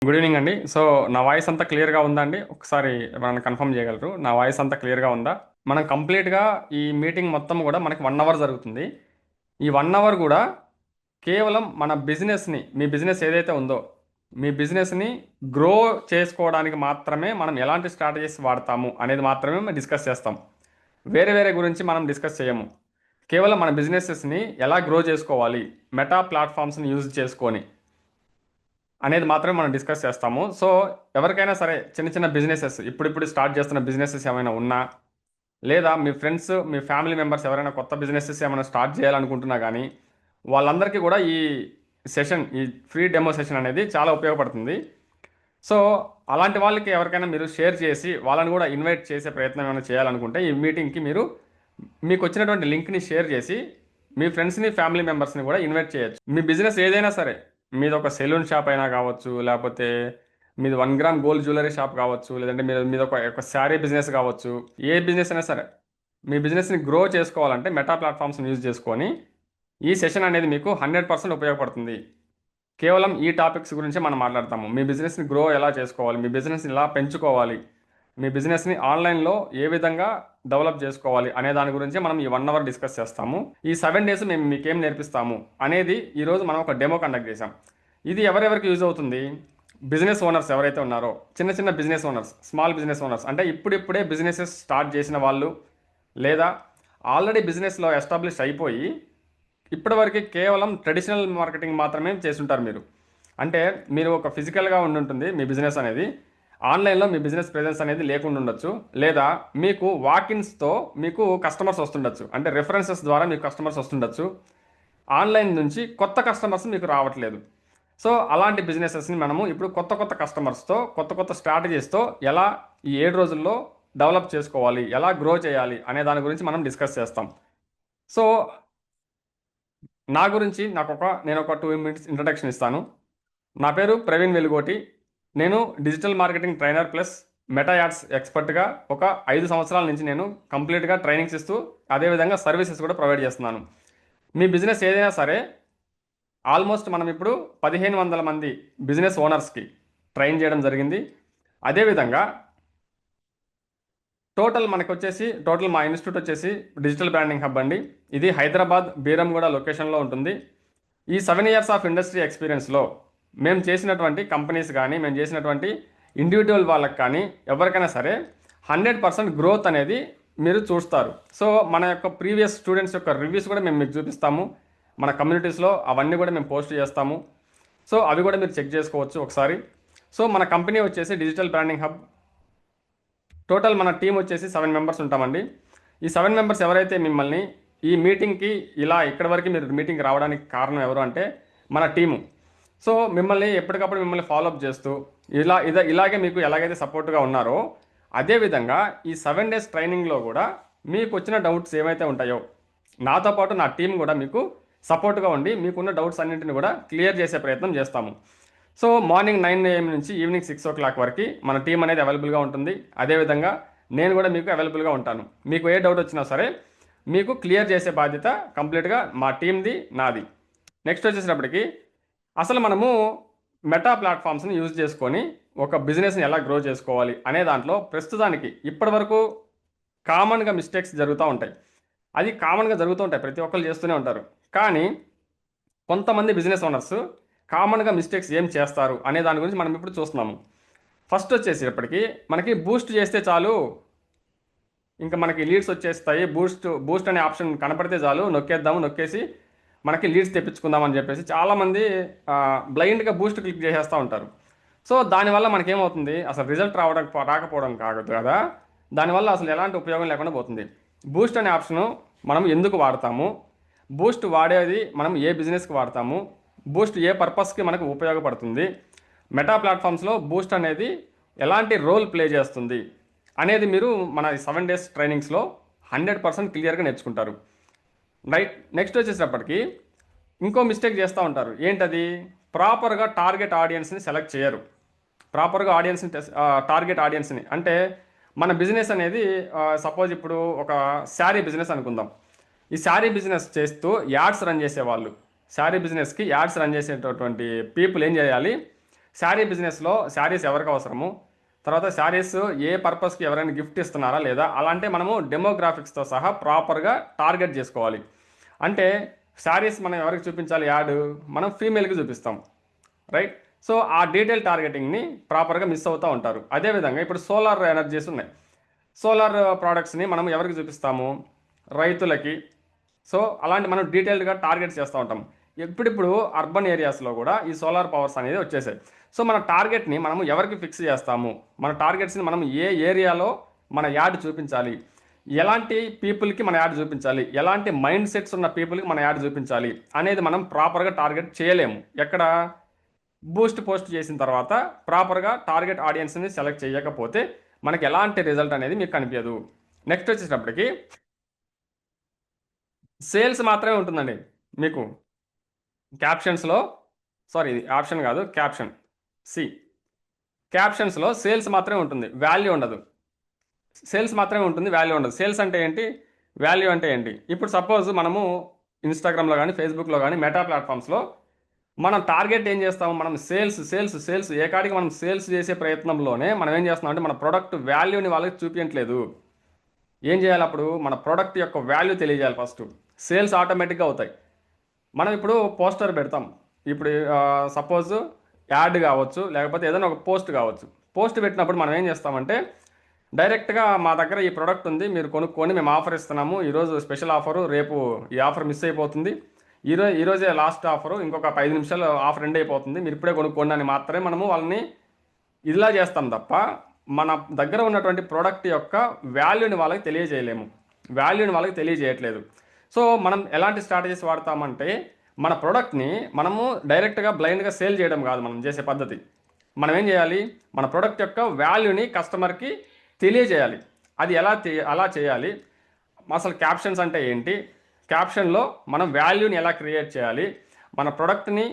Good evening అండి. So, నా voice అంతా క్లియర్‌గా ఉందా అండి? ఒకసారి ఏమైనా కన్ఫర్మ్ చేయగలరు? నా వాయిస్ అంతా క్లియర్‌గా ఉందా? మనం కంప్లీట్‌గా ఈ మీటింగ్ మొత్తం గూడా మనకి 1 అవర్ జరుగుతుంది. ఈ 1 అవర్ గూడా కేవలం మన బిజినెస్‌ని మీ బిజినెస్ ఏదైతే ఉందో, మీ బిజినెస్‌ని గ్రో చేసుకోవడానికి మాత్రమే మనం ఎలాంటి స్ట్రాటజీస్ వాడతాము అనేది మాత్రమే మనం డిస్కస్ చేస్తాం. వేరే వేరే గురించి మనం డిస్కస్ చేయము. కేవలం మన బిజినెసెస్‌ని ఎలా గ్రో చేసుకోవాలి, మెటా ప్లాట్‌ఫార్మ్స్‌ని యూజ్ చేసుకొని అనేది మాత్రమే మనం డిస్కస్ చేస్తాము. సో, ఎవరికైనా సరే చిన్న చిన్న బిజినెసెస్ ఇప్పుడిప్పుడు స్టార్ట్ చేస్తున్న బిజినెసెస్ ఏమైనా ఉన్నా, లేదా మీ ఫ్రెండ్స్, మీ ఫ్యామిలీ మెంబర్స్ ఎవరైనా కొత్త బిజినెసెస్ ఏమైనా స్టార్ట్ చేయాలనుకుంటున్నా గానీ, వాళ్ళందరికీ కూడా ఈ సెషన్, ఈ ఫ్రీ డెమో సెషన్ అనేది చాలా ఉపయోగపడుతుంది. సో, అలాంటి వాళ్ళకి ఎవరికైనా మీరు షేర్ చేసి, వాళ్ళని కూడా ఇన్వైట్ చేసే ప్రయత్నం ఏమైనా చేయాలనుకుంటే, ఈ మీటింగ్‌కి మీరు మీకొచ్చినటువంటి లింక్‌ని షేర్ చేసి, మీ ఫ్రెండ్స్‌ని, ఫ్యామిలీ మెంబర్స్‌ని కూడా ఇన్వైట్ చేయొచ్చు. మీ బిజినెస్ ఏదైనా సరే, మీదొక సెలూన్ షాప్ అయినా కావచ్చు, లేపోతే మీది 1 గ్రామ్ గోల్డ్ జ్యువెలరీ షాప్ కావచ్చు, లేదంటే మీదొక శారీ బిజినెస్ కావచ్చు. ఏ బిజినెస్ అయినా సరే, మీ బిజినెస్‌ని గ్రో చేసుకోవాలంటే మెటా ప్లాట్‌ఫార్మ్స్‌ని యూజ్ చేసుకొని, ఈ సెషన్ అనేది మీకు 100% ఉపయోగపడుతుంది. కేవలం ఈ టాపిక్స్ గురించే మనం మాట్లాడతాము. మీ బిజినెస్‌ని గ్రో ఎలా చేసుకోవాలి? మీ బిజినెస్‌ని ఎలా పెంచుకోవాలి? మీ బిజినెస్‌ని ఆన్‌లైన్‌లో ఏ విధంగా డెవలప్ చేసుకోవాలి? అనే దాని గురించే మనం ఈ 1 అవర్ డిస్కస్ చేస్తాము. ఈ 7 డేస్ మేము మీకేం నేర్పిస్తాము అనేది ఈరోజు మనం ఒక డెమో కండక్ట్ చేశాం. ఇది ఎవరెవరికి యూజ్ అవుతుంది? బిజినెస్ ఓనర్స్ ఎవరైతే ఉన్నారో, చిన్న చిన్న business owners, small business owners అంటే ఇప్పుడిప్పుడే బిజినెసెస్ స్టార్ట్ చేసిన వాళ్ళు, లేదా ఆల్రెడీ బిజినెస్‌లో ఎస్టాబ్లిష్ అయిపోయి ఇప్పటివరకు కేవలం ట్రెడిషనల్ మార్కెటింగ్ మాత్రమే చేసుంటారు మీరు. అంటే మీరు ఒక ఫిజికల్‌గా ఉండుంటుంది మీ బిజినెస్ అనేది. ఆన్‌లైన్‌లో మీ బిజినెస్ ప్రెజెన్స్ అనేది లేకుండా ఉండొచ్చు. లేదా మీకు వాకిన్స్‌తో మీకు కస్టమర్స్ వస్తుండొచ్చు. అంటే రిఫరెన్సెస్ ద్వారా మీకు కస్టమర్స్ వస్తుండొచ్చు. ఆన్‌లైన్ నుంచి కొత్త కస్టమర్స్ మీకు రావట్లేదు. సో, అలాంటి బిజినెసెస్‌ని మనము ఇప్పుడు కొత్త కొత్త కస్టమర్స్‌తో, కొత్త కొత్త స్ట్రాటజీస్‌తో ఎలా ఈ 7 రోజుల్లో డెవలప్ చేసుకోవాలి, ఎలా గ్రో చేయాలి అనే దాని గురించి మనం డిస్కస్ చేస్తాం. సో, నా గురించి నేనొక 2 మినిట్స్ ఇంట్రడక్షన్ ఇస్తాను. నా పేరు ప్రవీణ్ వెలుగోటి. నేను digital marketing trainer plus Meta ads ఎక్స్‌పర్ట్‌గా ఒక 5 సంవత్సరాల నుంచి నేను కంప్లీట్‌గా ట్రైనింగ్స్ ఇస్తూ, అదే విధంగా సర్వీసెస్ కూడా ప్రొవైడ్ చేస్తున్నాను. మీ బిజినెస్ ఏదైనా సరే ఆల్మోస్ట్ మనం ఇప్పుడు 1500 మంది బిజినెస్ ఓనర్స్‌కి ట్రైన్ చేయడం జరిగింది. అదే విధంగా టోటల్ మా ఇన్‌స్టిట్యూట్ వచ్చేసి డిజిటల్ బ్రాండింగ్ హబ్ అండి. ఇది హైదరాబాద్, బీరంగూడ లొకేషన్‌లో ఉంటుంది. ఈ 7 ఇయర్స్ ఆఫ్ ఇండస్ట్రీ ఎక్స్‌పీరియన్స్‌లో మేము చేసినటువంటి కంపెనీస్ గానీ, మేము చేసినటువంటి ఇండివిడ్యువల్ వాళ్ళకి కానీ, ఎవరికైనా సరే 100% గ్రోత్ అనేది మీరు చూస్తారు. సో, మన యొక్క ప్రీవియస్ స్టూడెంట్స్ యొక్క రివ్యూస్ కూడా మేము మీకు చూపిస్తాము. మన కమ్యూనిటీస్‌లో అవన్నీ కూడా మేము పోస్ట్ చేస్తాము. సో, అవి కూడా మీరు చెక్ చేసుకోవచ్చు ఒకసారి. సో, మన కంపెనీ వచ్చేసి డిజిటల్ బ్రాండింగ్ హబ్. టోటల్ మన టీమ్ వచ్చేసి 7 మెంబర్స్ ఉంటామండి. ఈ 7 మెంబర్స్ ఎవరైతే మిమ్మల్ని ఈ మీటింగ్‌కి ఇలా ఇక్కడి వరకు మీరు మీటింగ్‌కి రావడానికి కారణం ఎవరు అంటే మన టీము. సో, మిమ్మల్ని ఎప్పటికప్పుడు మిమ్మల్ని ఫాలో అప్ చేస్తూ ఇలాగే మీకు ఎలాగైతే సపోర్ట్‌గా ఉన్నారో, అదే విధంగా ఈ 7 డేస్ ట్రైనింగ్‌లో కూడా మీకొచ్చిన డౌట్స్ ఏవైతే ఉంటాయో, నాతో పాటు నా టీమ్ కూడా మీకు సపోర్ట్‌గా ఉండి మీకున్న డౌట్స్ అన్నింటిని కూడా క్లియర్ చేసే ప్రయత్నం చేస్తాము. సో, మార్నింగ్ 9 AM నుంచి ఈవినింగ్ 6:00 వరకి మన టీమ్ అనేది అవైలబుల్‌గా ఉంటుంది. అదేవిధంగా నేను కూడా మీకు అవైలబుల్‌గా ఉంటాను. మీకు ఏ డౌట్ వచ్చినా సరే, మీకు క్లియర్ చేసే బాధ్యత కంప్లీట్‌గా మా టీమ్‌ది, నాది. నెక్స్ట్ వచ్చేసినప్పటికి అసలు మనము మెటా ప్లాట్‌ఫార్మ్స్‌ని యూజ్ చేసుకొని ఒక బిజినెస్‌ని ఎలా గ్రో చేసుకోవాలి అనే దాంట్లో ప్రస్తుతానికి ఇప్పటివరకు కామన్‌గా మిస్టేక్స్ జరుగుతా ఉంటాయి. అది కామన్‌గా జరుగుతూ ఉంటాయి. ప్రతి ఒక్కళ్ళు చేస్తూనే ఉంటారు. కానీ కొంతమంది బిజినెస్ ఓనర్స్ కామన్‌గా మిస్టేక్స్ ఏం చేస్తారు అనే దాని గురించి మనం ఇప్పుడు చూస్తున్నాము. ఫస్ట్ వచ్చేసేటప్పటికి మనకి బూస్ట్ చేస్తే చాలు, ఇంక మనకి లీడ్స్ వచ్చేస్తాయి. బూస్ట్ అనే ఆప్షన్ కనపడితే చాలు నొక్కేద్దాము. నొక్కేసి మనకి లీడ్స్ తెప్పించుకుందాం అని చెప్పేసి చాలామంది బ్లైండ్‌గా బూస్ట్ క్లిక్ చేసేస్తా ఉంటారు. సో, దానివల్ల మనకేమవుతుంది, అసలు రిజల్ట్ రాకపోవడం కాదు కదా! దానివల్ల అసలు ఎలాంటి ఉపయోగం లేకుండా పోతుంది. బూస్ట్ అనే ఆప్షను మనం ఎందుకు వాడతాము? బూస్ట్ వాడేది మనం ఏ బిజినెస్‌కి వాడతాము? బూస్ట్ ఏ పర్పస్‌కి మనకు ఉపయోగపడుతుంది? మెటా ప్లాట్‌ఫార్మ్స్‌లో బూస్ట్ అనేది ఎలాంటి రోల్ ప్లే చేస్తుంది? అనేది మీరు మన 7 డేస్ ట్రైనింగ్స్‌లో 100% క్లియర్‌గా నేర్చుకుంటారు. రైట్. నెక్స్ట్ వచ్చేసేటప్పటికి ఇంకో మిస్టేక్ చేస్తూ ఉంటారు. ఏంటది? ప్రాపర్‌గా టార్గెట్ ఆడియన్స్‌ని సెలెక్ట్ చేయరు. ప్రాపర్‌గా టార్గెట్ ఆడియన్స్‌ని అంటే మన బిజినెస్ అనేది సపోజ్ ఇప్పుడు ఒక శారీ బిజినెస్ అనుకుందాం. ఈ శారీ బిజినెస్ చేస్తూ యాడ్స్ రన్ చేసేవాళ్ళు. శారీ బిజినెస్‌కి యాడ్స్ రన్ చేసేటటువంటి పీపుల్ ఏం చేయాలి? శారీ బిజినెస్లో శారీస్ ఎవరికి అవసరము, తర్వాత శారీస్ ఏ పర్పస్కి ఎవరైనా గిఫ్ట్ ఇస్తున్నారా లేదా, అలాంటి మనము డెమోగ్రాఫిక్స్తో సహా ప్రాపర్గా టార్గెట్ చేసుకోవాలి. అంటే శారీస్ మనం ఎవరికి చూపించాలి యాడ్, మనం ఫీమేల్కి చూపిస్తాం, రైట్. సో ఆ డీటెయిల్ టార్గెటింగ్ని ప్రాపర్గా మిస్ అవుతూ ఉంటారు. అదేవిధంగా ఇప్పుడు సోలార్ ఎనర్జీస్ ఉన్నాయి. సోలార్ ప్రోడక్ట్స్ని మనం ఎవరికి చూపిస్తాము, రైతులకి. సో అలాంటి మనం డీటెయిల్డ్గా టార్గెట్ చేస్తూ ఉంటాం. ఇప్పుడిప్పుడు అర్బన్ ఏరియాస్లో కూడా ఈ సోలార్ పవర్స్ అనేది వచ్చేసాయి. సో మన టార్గెట్ని మనం ఎవరికి ఫిక్స్ చేస్తాము, మన టార్గెట్స్ని మనం ఏ ఏరియాలో మన యాడ్ చూపించాలి, ఎలాంటి పీపుల్కి మన యాడ్ చూపించాలి, ఎలాంటి మైండ్ సెట్స్ ఉన్న పీపుల్కి మన యాడ్ చూపించాలి అనేది మనం ప్రాపర్గా టార్గెట్ చేయలేము. ఎక్కడ బూస్ట్ పోస్ట్ చేసిన తర్వాత ప్రాపర్గా టార్గెట్ ఆడియన్స్ని సెలెక్ట్ చేయకపోతే మనకి ఎలాంటి రిజల్ట్ అనేది మీకు కనిపించదు. నెక్స్ట్ వచ్చేటప్పటికి సేల్స్ మాత్రమే ఉంటుందండి మీకు క్యాప్షన్స్లో. సారీ, ఇది ఆప్షన్ కాదు, క్యాప్షన్. సి, క్యాప్షన్స్లో సేల్స్ మాత్రమే ఉంటుంది, వాల్యూ ఉండదు. సేల్స్ మాత్రమే ఉంటుంది, వాల్యూ ఉండదు. సేల్స్ అంటే ఏంటి, వాల్యూ అంటే ఏంటి? ఇప్పుడు సపోజ్ మనము ఇన్స్టాగ్రామ్లో కానీ ఫేస్బుక్లో కానీ మెటా ప్లాట్ఫామ్స్లో మనం టార్గెట్ ఏం చేస్తాము, మనం సేల్స్ సేల్స్ సేల్స్ ఏ కాడికి మనం సేల్స్ చేసే ప్రయత్నంలోనే మనం ఏం చేస్తున్నాం అంటే మన ప్రొడక్ట్ వాల్యూని వాళ్ళకి చూపించట్లేదు. ఏం చేయాలి అప్పుడు, మన ప్రోడక్ట్ యొక్క వాల్యూ తెలియజేయాలి ఫస్ట్. సేల్స్ ఆటోమేటిక్గా అవుతాయి. మనం ఇప్పుడు పోస్టర్ పెడతాం. ఇప్పుడు సపోజ్ యాడ్ కావచ్చు, లేకపోతే ఏదైనా ఒక పోస్ట్ కావచ్చు. పోస్ట్ పెట్టినప్పుడు మనం ఏం చేస్తామంటే డైరెక్ట్గా మా దగ్గర ఈ ప్రోడక్ట్ ఉంది, మీరు కొనుక్కొని మేము ఆఫర్ ఇస్తున్నాము, ఈరోజు స్పెషల్ ఆఫరు, రేపు ఈ ఆఫర్ మిస్ అయిపోతుంది, ఈరోజే లాస్ట్ ఆఫరు, ఇంకొక 5 నిమిషాలు ఆఫర్ ఎండ్ అయిపోతుంది, మీరు ఇప్పుడే కొనుక్కోండి అని మాత్రమే మనము వాళ్ళని ఇదిలా చేస్తాం తప్ప మన దగ్గర ఉన్నటువంటి ప్రోడక్ట్ యొక్క వాల్యూని వాళ్ళకి తెలియజేయలేము. వాల్యూని వాళ్ళకి తెలియజేయట్లేదు. సో మనం ఎలాంటి స్ట్రాటజీస్ వాడతామంటే మన ప్రోడక్ట్ని మనము డైరెక్ట్గా బ్లైండ్గా సేల్ చేయడం కాదు మనం చేసే పద్ధతి. మనం ఏం చేయాలి, మన ప్రోడక్ట్ యొక్క వాల్యూని కస్టమర్కి తెలియజేయాలి. అది అలా చేయాలి. అసలు క్యాప్షన్స్ అంటే ఏంటి, క్యాప్షన్లో మనం వాల్యూని ఎలా క్రియేట్ చేయాలి, మన ప్రోడక్ట్ని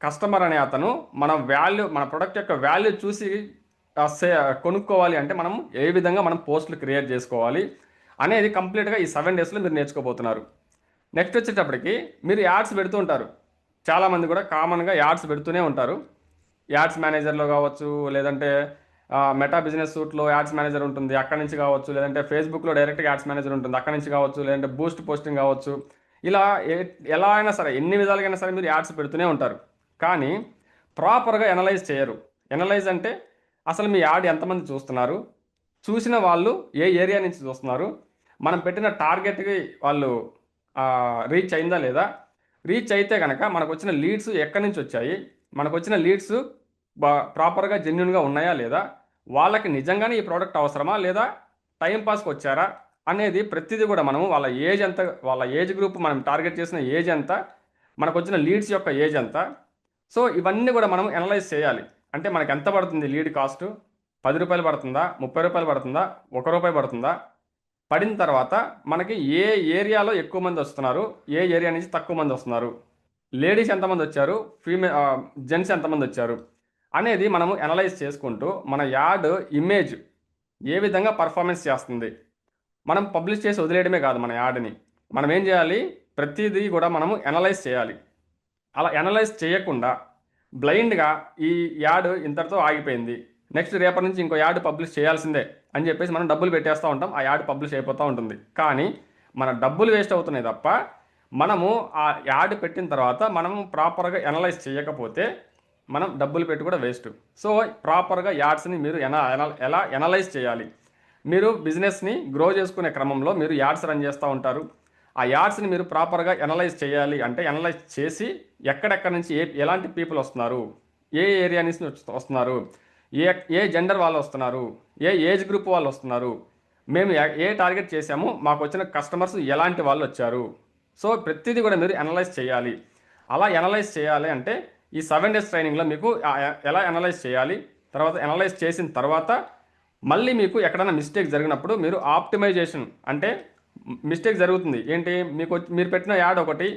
కస్టమర్ అనే అతను మన ప్రోడక్ట్ యొక్క వాల్యూ చూసి కొనుక్కోవాలి అంటే మనం ఏ విధంగా మనం పోస్టులు క్రియేట్ చేసుకోవాలి అనేది కంప్లీట్గా ఈ 7 డేస్లో మీరు నేర్చుకోబోతున్నారు. నెక్స్ట్ వచ్చేటప్పటికి మీరు యాడ్స్ పెడుతూ ఉంటారు. చాలామంది కూడా కామన్గా యాడ్స్ పెడుతూనే ఉంటారు. యాడ్స్ మేనేజర్లో కావచ్చు, లేదంటే మెటా బిజినెస్ సూట్లో యాడ్స్ మేనేజర్ ఉంటుంది, అక్కడి నుంచి కావచ్చు, లేదంటే ఫేస్బుక్లో డైరెక్ట్గా యాడ్స్ మేనేజర్ ఉంటుంది, అక్కడి నుంచి కావచ్చు, లేదంటే బూస్ట్ పోస్టింగ్ కావచ్చు. ఇలా ఎలా అయినా సరే, ఎన్ని విధాలుగా సరే మీరు యాడ్స్ పెడుతూనే ఉంటారు. కానీ ప్రాపర్గా ఎనలైజ్ చేయరు. ఎనలైజ్ అంటే అసలు మీ యాడ్ ఎంతమంది చూస్తున్నారు, చూసిన వాళ్ళు ఏ ఏరియా నుంచి చూస్తున్నారు, మనం పెట్టిన టార్గెట్కి వాళ్ళు రీచ్ అయిందా లేదా, రీచ్ అయితే కనుక మనకు వచ్చిన లీడ్స్ ఎక్కడి నుంచి వచ్చాయి, మనకు వచ్చిన లీడ్స్ ప్రాపర్గా జెన్యున్గా ఉన్నాయా లేదా, వాళ్ళకి నిజంగానే ఈ ప్రోడక్ట్ అవసరమా లేదా టైంపాస్కి వచ్చారా అనేది ప్రతిదీ కూడా మనము వాళ్ళ ఏజ్ ఎంత, వాళ్ళ ఏజ్ గ్రూప్, మనం టార్గెట్ చేసిన ఏజ్ ఎంత, మనకు వచ్చిన లీడ్స్ యొక్క ఏజ్ ఎంత. సో ఇవన్నీ కూడా మనం అనలైజ్ చేయాలి. అంటే మనకి ఎంత పడుతుంది లీడ్ కాస్ట్, 10 రూపాయలు పడుతుందా, 30 రూపాయలు పడుతుందా, 1 రూపాయి పడుతుందా, పడిన తర్వాత మనకి ఏ ఏరియాలో ఎక్కువ మంది వస్తున్నారు, ఏ ఏరియా నుంచి తక్కువ మంది వస్తున్నారు, లేడీస్ ఎంతమంది వచ్చారు, జెంట్స్ ఎంతమంది వచ్చారు అనేది మనము అనలైజ్ చేసుకుంటూ మన యాడ్ ఇమేజ్ ఏ విధంగా పర్ఫార్మెన్స్ చేస్తుంది. మనం పబ్లిష్ చేసి వదిలేయడమే కాదు మన యాడ్ని, మనం ఏం చేయాలి, ప్రతిదీ కూడా మనము అనలైజ్ చేయాలి. అలా అనలైజ్ చేయకుండా బ్లైండ్గా ఈ యాడ్ ఇంతటితో ఆగిపోయింది, నెక్స్ట్ రేపటి నుంచి ఇంకో యాడ్ పబ్లిష్ చేయాల్సిందే అని చెప్పేసి మనం డబ్బులు పెట్టేస్తూ ఉంటాం, ఆ యాడ్ పబ్లిష్ అయిపోతూ ఉంటుంది. కానీ మన డబ్బులు వేస్ట్ అవుతున్నాయి తప్ప మనము ఆ యాడ్ పెట్టిన తర్వాత మనము ప్రాపర్గా అనలైజ్ చేయకపోతే మనం డబ్బులు పెట్టి కూడా వేస్ట్. సో ప్రాపర్గా యాడ్స్ని మీరు ఎలా అనలైజ్ చేయాలి, మీరు బిజినెస్ని గ్రో చేసుకునే క్రమంలో మీరు యాడ్స్ రన్ చేస్తూ ఉంటారు. ఆ యాడ్స్ని మీరు ప్రాపర్గా అనలైజ్ చేయాలి. అంటే అనలైజ్ చేసి ఎక్కడెక్కడి నుంచి ఎలాంటి పీపుల్ వస్తున్నారు, ఏ ఏరియా నుంచి వస్తున్నారు, ఏ జెండర్ వాళ్ళు వస్తున్నారు, ఏ ఏజ్ గ్రూప్ వాళ్ళు వస్తున్నారు, మేము ఏ టార్గెట్ చేసాము, మాకు వచ్చిన కస్టమర్స్ ఎలాంటి వాళ్ళు వచ్చారు. సో ప్రతిదీ కూడా మీరు అనలైజ్ చేయాలి. అలా అనలైజ్ చేయాలి అంటే ఈ 7 డేస్ ట్రైనింగ్లో మీకు ఎలా అనలైజ్ చేయాలి, తర్వాత అనలైజ్ చేసిన తర్వాత మళ్ళీ మీకు ఎక్కడైనా మిస్టేక్ జరిగినప్పుడు మీరు ఆప్టిమైజేషన్, అంటే మిస్టేక్ జరుగుతుంది ఏంటి, మీరు పెట్టిన యాడ్ ఒకటి,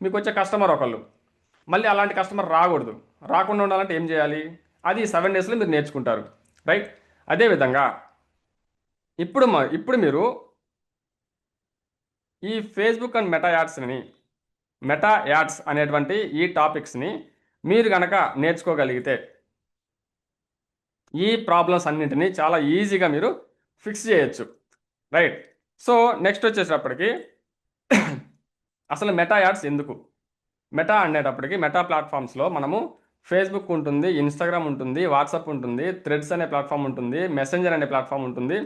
మీకు వచ్చే కస్టమర్ ఒకళ్ళు, మళ్ళీ అలాంటి కస్టమర్ రాకూడదు. రాకుండా ఉండాలంటే ఏం చేయాలి, అది 7 డేస్లో మీరు నేర్చుకుంటారు, రైట్. అదేవిధంగా ఇప్పుడు మీరు ఈ ఫేస్బుక్ అండ్ మెటా యాడ్స్ అనేటువంటి ఈ టాపిక్స్ని మీరు కనుక నేర్చుకోగలిగితే ఈ ప్రాబ్లమ్స్ అన్నింటినీ చాలా ఈజీగా మీరు ఫిక్స్ చేయొచ్చు. రైట్. సో నెక్స్ట్ వచ్చేటప్పటికి అసలు మెటా యాడ్స్ ఎందుకు? మెటా అనేటప్పటికి మెటా ప్లాట్ఫామ్స్లో మనము ఫేస్బుక్ ఉంటుంది, ఇన్స్టాగ్రామ్ ఉంటుంది, వాట్సాప్ ఉంటుంది, థ్రెడ్స్ అనే ప్లాట్ఫామ్ ఉంటుంది, మెసెంజర్ అనే ప్లాట్ఫామ్ ఉంటుంది.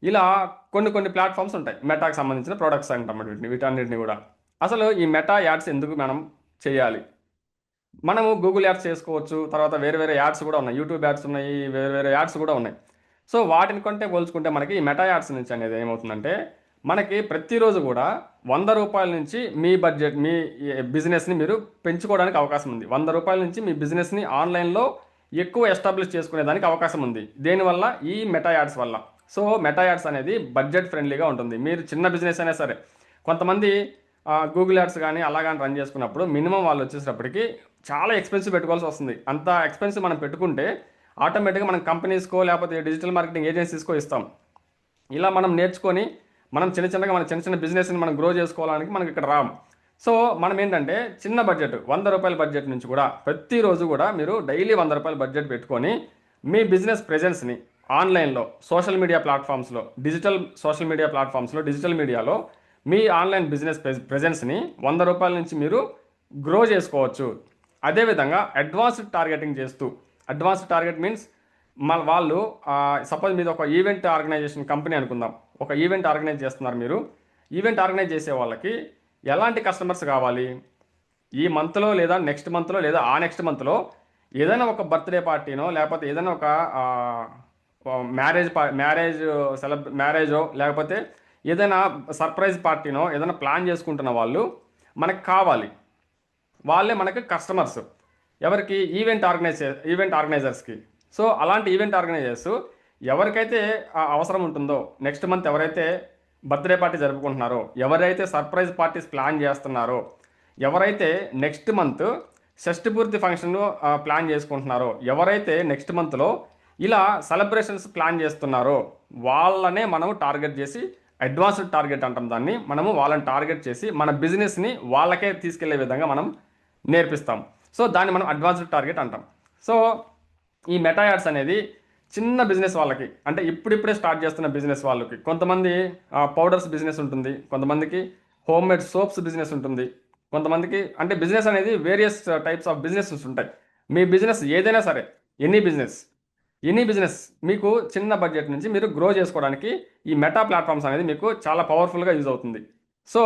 ఇలా కొన్ని కొన్ని ప్లాట్ఫామ్స్ ఉంటాయి మెటాకి సంబంధించిన ప్రొడక్ట్స్ అంటాం వీటన్నిటిని కూడా. అసలు ఈ మెటా యాడ్స్ ఎందుకు మనం చేయాలి? మనము గూగుల్ యాడ్స్ చేసుకోవచ్చు, తర్వాత వేరే వేరే యాడ్స్ కూడా ఉన్నాయి, యూట్యూబ్ యాడ్స్ ఉన్నాయి, వేరే వేరే యాడ్స్ కూడా ఉన్నాయి. సో వాటిని కంటే పోల్చుకుంటే మనకి ఈ మెటా యాడ్స్ నుంచి అనేది ఏమవుతుందంటే మనకి ప్రతిరోజు కూడా రూ. 100 నుంచి మీ బడ్జెట్ మీ బిజినెస్ని మీరు పెంచుకోవడానికి అవకాశం ఉంది. రూ. 100 నుంచి మీ బిజినెస్ని ఆన్లైన్లో ఎక్కువ ఎస్టాబ్లిష్ చేసుకునేదానికి అవకాశం ఉంది. దేనివల్ల? ఈ మెటా యాడ్స్ వల్ల. సో మెటా యాడ్స్ అనేది బడ్జెట్ ఫ్రెండ్లీగా ఉంటుంది. మీరు చిన్న బిజినెస్ అయినా సరే, కొంతమంది గూగుల్ యాడ్స్ కానీ అలా కానీ రన్ చేసుకున్నప్పుడు మినిమం వాళ్ళు వచ్చేటప్పటికి చాలా ఎక్స్పెన్సివ్ పెట్టుకోవాల్సి వస్తుంది. అంత ఎక్స్పెన్సివ్ మనం పెట్టుకుంటే ఆటోమేటిక్గా మనం కంపెనీస్కో లేకపోతే డిజిటల్ మార్కెటింగ్ ఏజెన్సీస్కో ఇస్తాం. ఇలా మనం నేర్చుకొని మనం చిన్న చిన్నగా మన చిన్న చిన్న బిజినెస్ని మనం గ్రో చేసుకోవడానికి మనకి ఇక్కడ రాము. సో మనం ఏంటంటే చిన్న బడ్జెట్ రూ. 100 బడ్జెట్ నుంచి కూడా ప్రతిరోజు కూడా మీరు డైలీ రూ. 100 బడ్జెట్ పెట్టుకొని మీ బిజినెస్ ప్రెజెన్స్ని ఆన్లైన్లో సోషల్ మీడియా ప్లాట్ఫామ్స్లో సోషల్ మీడియా ప్లాట్ఫామ్స్లో డిజిటల్ మీడియాలో మీ ఆన్లైన్ బిజినెస్ ప్రెజెన్స్ని రూ. 100 నుంచి మీరు గ్రో చేసుకోవచ్చు. అదేవిధంగా అడ్వాన్స్డ్ టార్గెటింగ్ చేస్తూ, అడ్వాన్స్డ్ టార్గెట్ మీన్స్ వాళ్ళు సపోజ్ మీది ఒక ఈవెంట్ ఆర్గనైజేషన్ కంపెనీ అనుకుందాం. ఒక ఈవెంట్ ఆర్గనైజ్ చేస్తున్నారు మీరు. ఈవెంట్ ఆర్గనైజ్ చేసే వాళ్ళకి ఎలాంటి కస్టమర్స్ కావాలి? ఈ మంత్లో లేదా నెక్స్ట్ మంత్లో లేదా ఆ నెక్స్ట్ మంత్లో ఏదైనా ఒక బర్త్డే పార్టీనో లేకపోతే ఏదైనా ఒక మ్యారేజో లేకపోతే ఏదైనా సర్ప్రైజ్ పార్టీనో ఏదైనా ప్లాన్ చేసుకుంటున్న వాళ్ళు మనకు కావాలి. వాళ్ళే మనకి కస్టమర్స్. ఎవరికి? ఈవెంట్ ఆర్గనైజర్స్కి. సో అలాంటి ఈవెంట్ ఆర్గనైజర్స్ ఎవరికైతే అవసరం ఉంటుందో, నెక్స్ట్ మంత్ ఎవరైతే బర్త్డే పార్టీ జరుపుకుంటున్నారో, ఎవరైతే సర్ప్రైజ్ పార్టీస్ ప్లాన్ చేస్తున్నారో, ఎవరైతే నెక్స్ట్ మంత్ షష్ఠి పూర్తి ఫంక్షన్ ప్లాన్ చేసుకుంటున్నారో, ఎవరైతే నెక్స్ట్ మంత్లో ఇలా సెలబ్రేషన్స్ ప్లాన్ చేస్తున్నారో వాళ్ళనే మనం టార్గెట్ చేసి అడ్వాన్స్డ్ టార్గెట్ అంటాం దాన్ని. మనము వాళ్ళని టార్గెట్ చేసి మన బిజినెస్ని వాళ్ళకే తీసుకెళ్లే విధంగా మనం నేర్పిస్తాం. సో దాన్ని మనం అడ్వాన్స్డ్ టార్గెట్ అంటాం. సో ఈ మెటా యాడ్స్ అనేది చిన్న బిజినెస్ వాళ్ళకి, అంటే ఇప్పుడిప్పుడే స్టార్ట్ చేస్తున్న బిజినెస్ వాళ్ళకి, కొంతమంది పౌడర్స్ బిజినెస్ ఉంటుంది, కొంతమందికి హోమ్ మేడ్ సోప్స్ బిజినెస్ ఉంటుంది, కొంతమందికి అంటే బిజినెస్ అనేది వేరియస్ టైప్స్ ఆఫ్ బిజినెసెస్ ఉంటాయి. మీ బిజినెస్ ఏదైనా సరే, ఎనీ బిజినెస్ మీకు చిన్న బడ్జెట్ నుంచి మీరు గ్రో చేసుకోవడానికి ఈ మెటా ప్లాట్ఫామ్స్ అనేది మీకు చాలా పవర్ఫుల్గా యూజ్ అవుతుంది. సో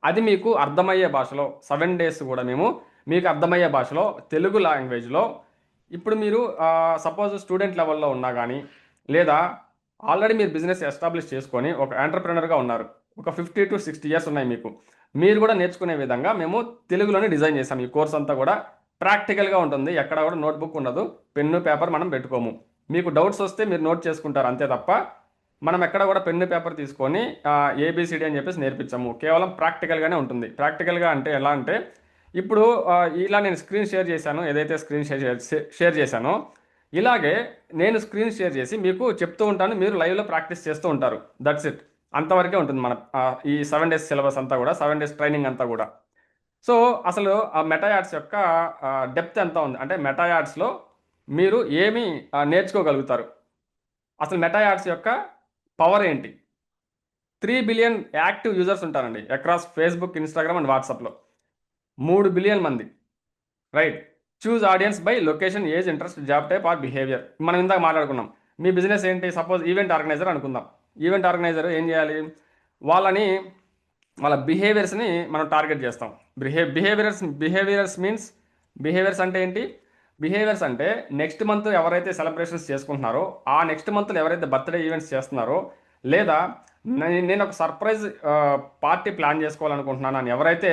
అది మీకు అర్థమయ్యే భాషలో 7 days కూడా మేము మీకు అర్థమయ్యే భాషలో తెలుగు లాంగ్వేజ్లో, ఇప్పుడు మీరు సపోజ్ స్టూడెంట్ లెవెల్లో ఉన్నా కానీ, లేదా ఆల్రెడీ మీరు బిజినెస్ ఎస్టాబ్లిష్ చేసుకొని ఒక ఎంటర్ప్రెనర్గా ఉన్నారు, ఒక 50 to 60 years ఉన్నాయి మీకు, మీరు కూడా నేర్చుకునే విధంగా మేము తెలుగులోనే డిజైన్ చేసాం. ఈ కోర్స్ అంతా కూడా ప్రాక్టికల్గా ఉంటుంది. ఎక్కడ కూడా నోట్బుక్ ఉండదు, పెన్ను పేపర్ మనం పెట్టుకోము. మీకు డౌట్స్ వస్తే మీరు నోట్ చేసుకుంటారు అంతే తప్ప మనం ఎక్కడ కూడా పెన్ను పేపర్ తీసుకొని ఏబిసిడి అని చెప్పేసి నేర్పించాము. కేవలం ప్రాక్టికల్గానే ఉంటుంది. ప్రాక్టికల్గా అంటే ఎలా అంటే, ఇప్పుడు ఇలా నేను స్క్రీన్ షేర్ చేశాను, ఏదైతే స్క్రీన్ షేర్ చేశానో ఇలాగే నేను స్క్రీన్ షేర్ చేసి మీకు చెప్తూ ఉంటాను, మీరు లైవ్లో ప్రాక్టీస్ చేస్తూ ఉంటారు. That's it. అంతవరకే ఉంటుంది మన ఈ 7 days సిలబస్ అంతా కూడా, 7 days ట్రైనింగ్ అంతా కూడా. సో అసలు ఆ మెటా యాడ్స్ యొక్క డెప్త్ ఎంత ఉంది అంటే, మెటా యాడ్స్లో మీరు ఏమి నేర్చుకోగలుగుతారు, అసలు మెటా యాడ్స్ యొక్క పవర్ ఏంటి? 3 billion యాక్టివ్ యూజర్స్ ఉంటారండి అక్రాస్ ఫేస్బుక్, ఇన్స్టాగ్రామ్ అండ్ వాట్సాప్లో. 3 billion మంది. Right. Choose audience by location, age, interest, job type or behaviour. మనం ఇందాక మాట్లాడుకున్నాం. మీ బిజినెస్ ఏంటి? సపోజ్ ఈవెంట్ ఆర్గనైజర్ అనుకుందాం. ఈవెంట్ ఆర్గనైజర్ ఏం చేయాలి? వాళ్ళ బిహేవియర్స్ని మనం టార్గెట్ చేస్తాం. బిహేవియర్స్ అంటే ఏంటి? బిహేవియర్స్ అంటే నెక్స్ట్ మంత్ ఎవరైతే సెలబ్రేషన్స్ చేసుకుంటున్నారో, ఆ నెక్స్ట్ మంత్లో ఎవరైతే బర్త్డే ఈవెంట్స్ చేస్తున్నారో, లేదా నేను ఒక సర్ప్రైజ్ పార్టీ ప్లాన్ చేసుకోవాలనుకుంటున్నాను అని ఎవరైతే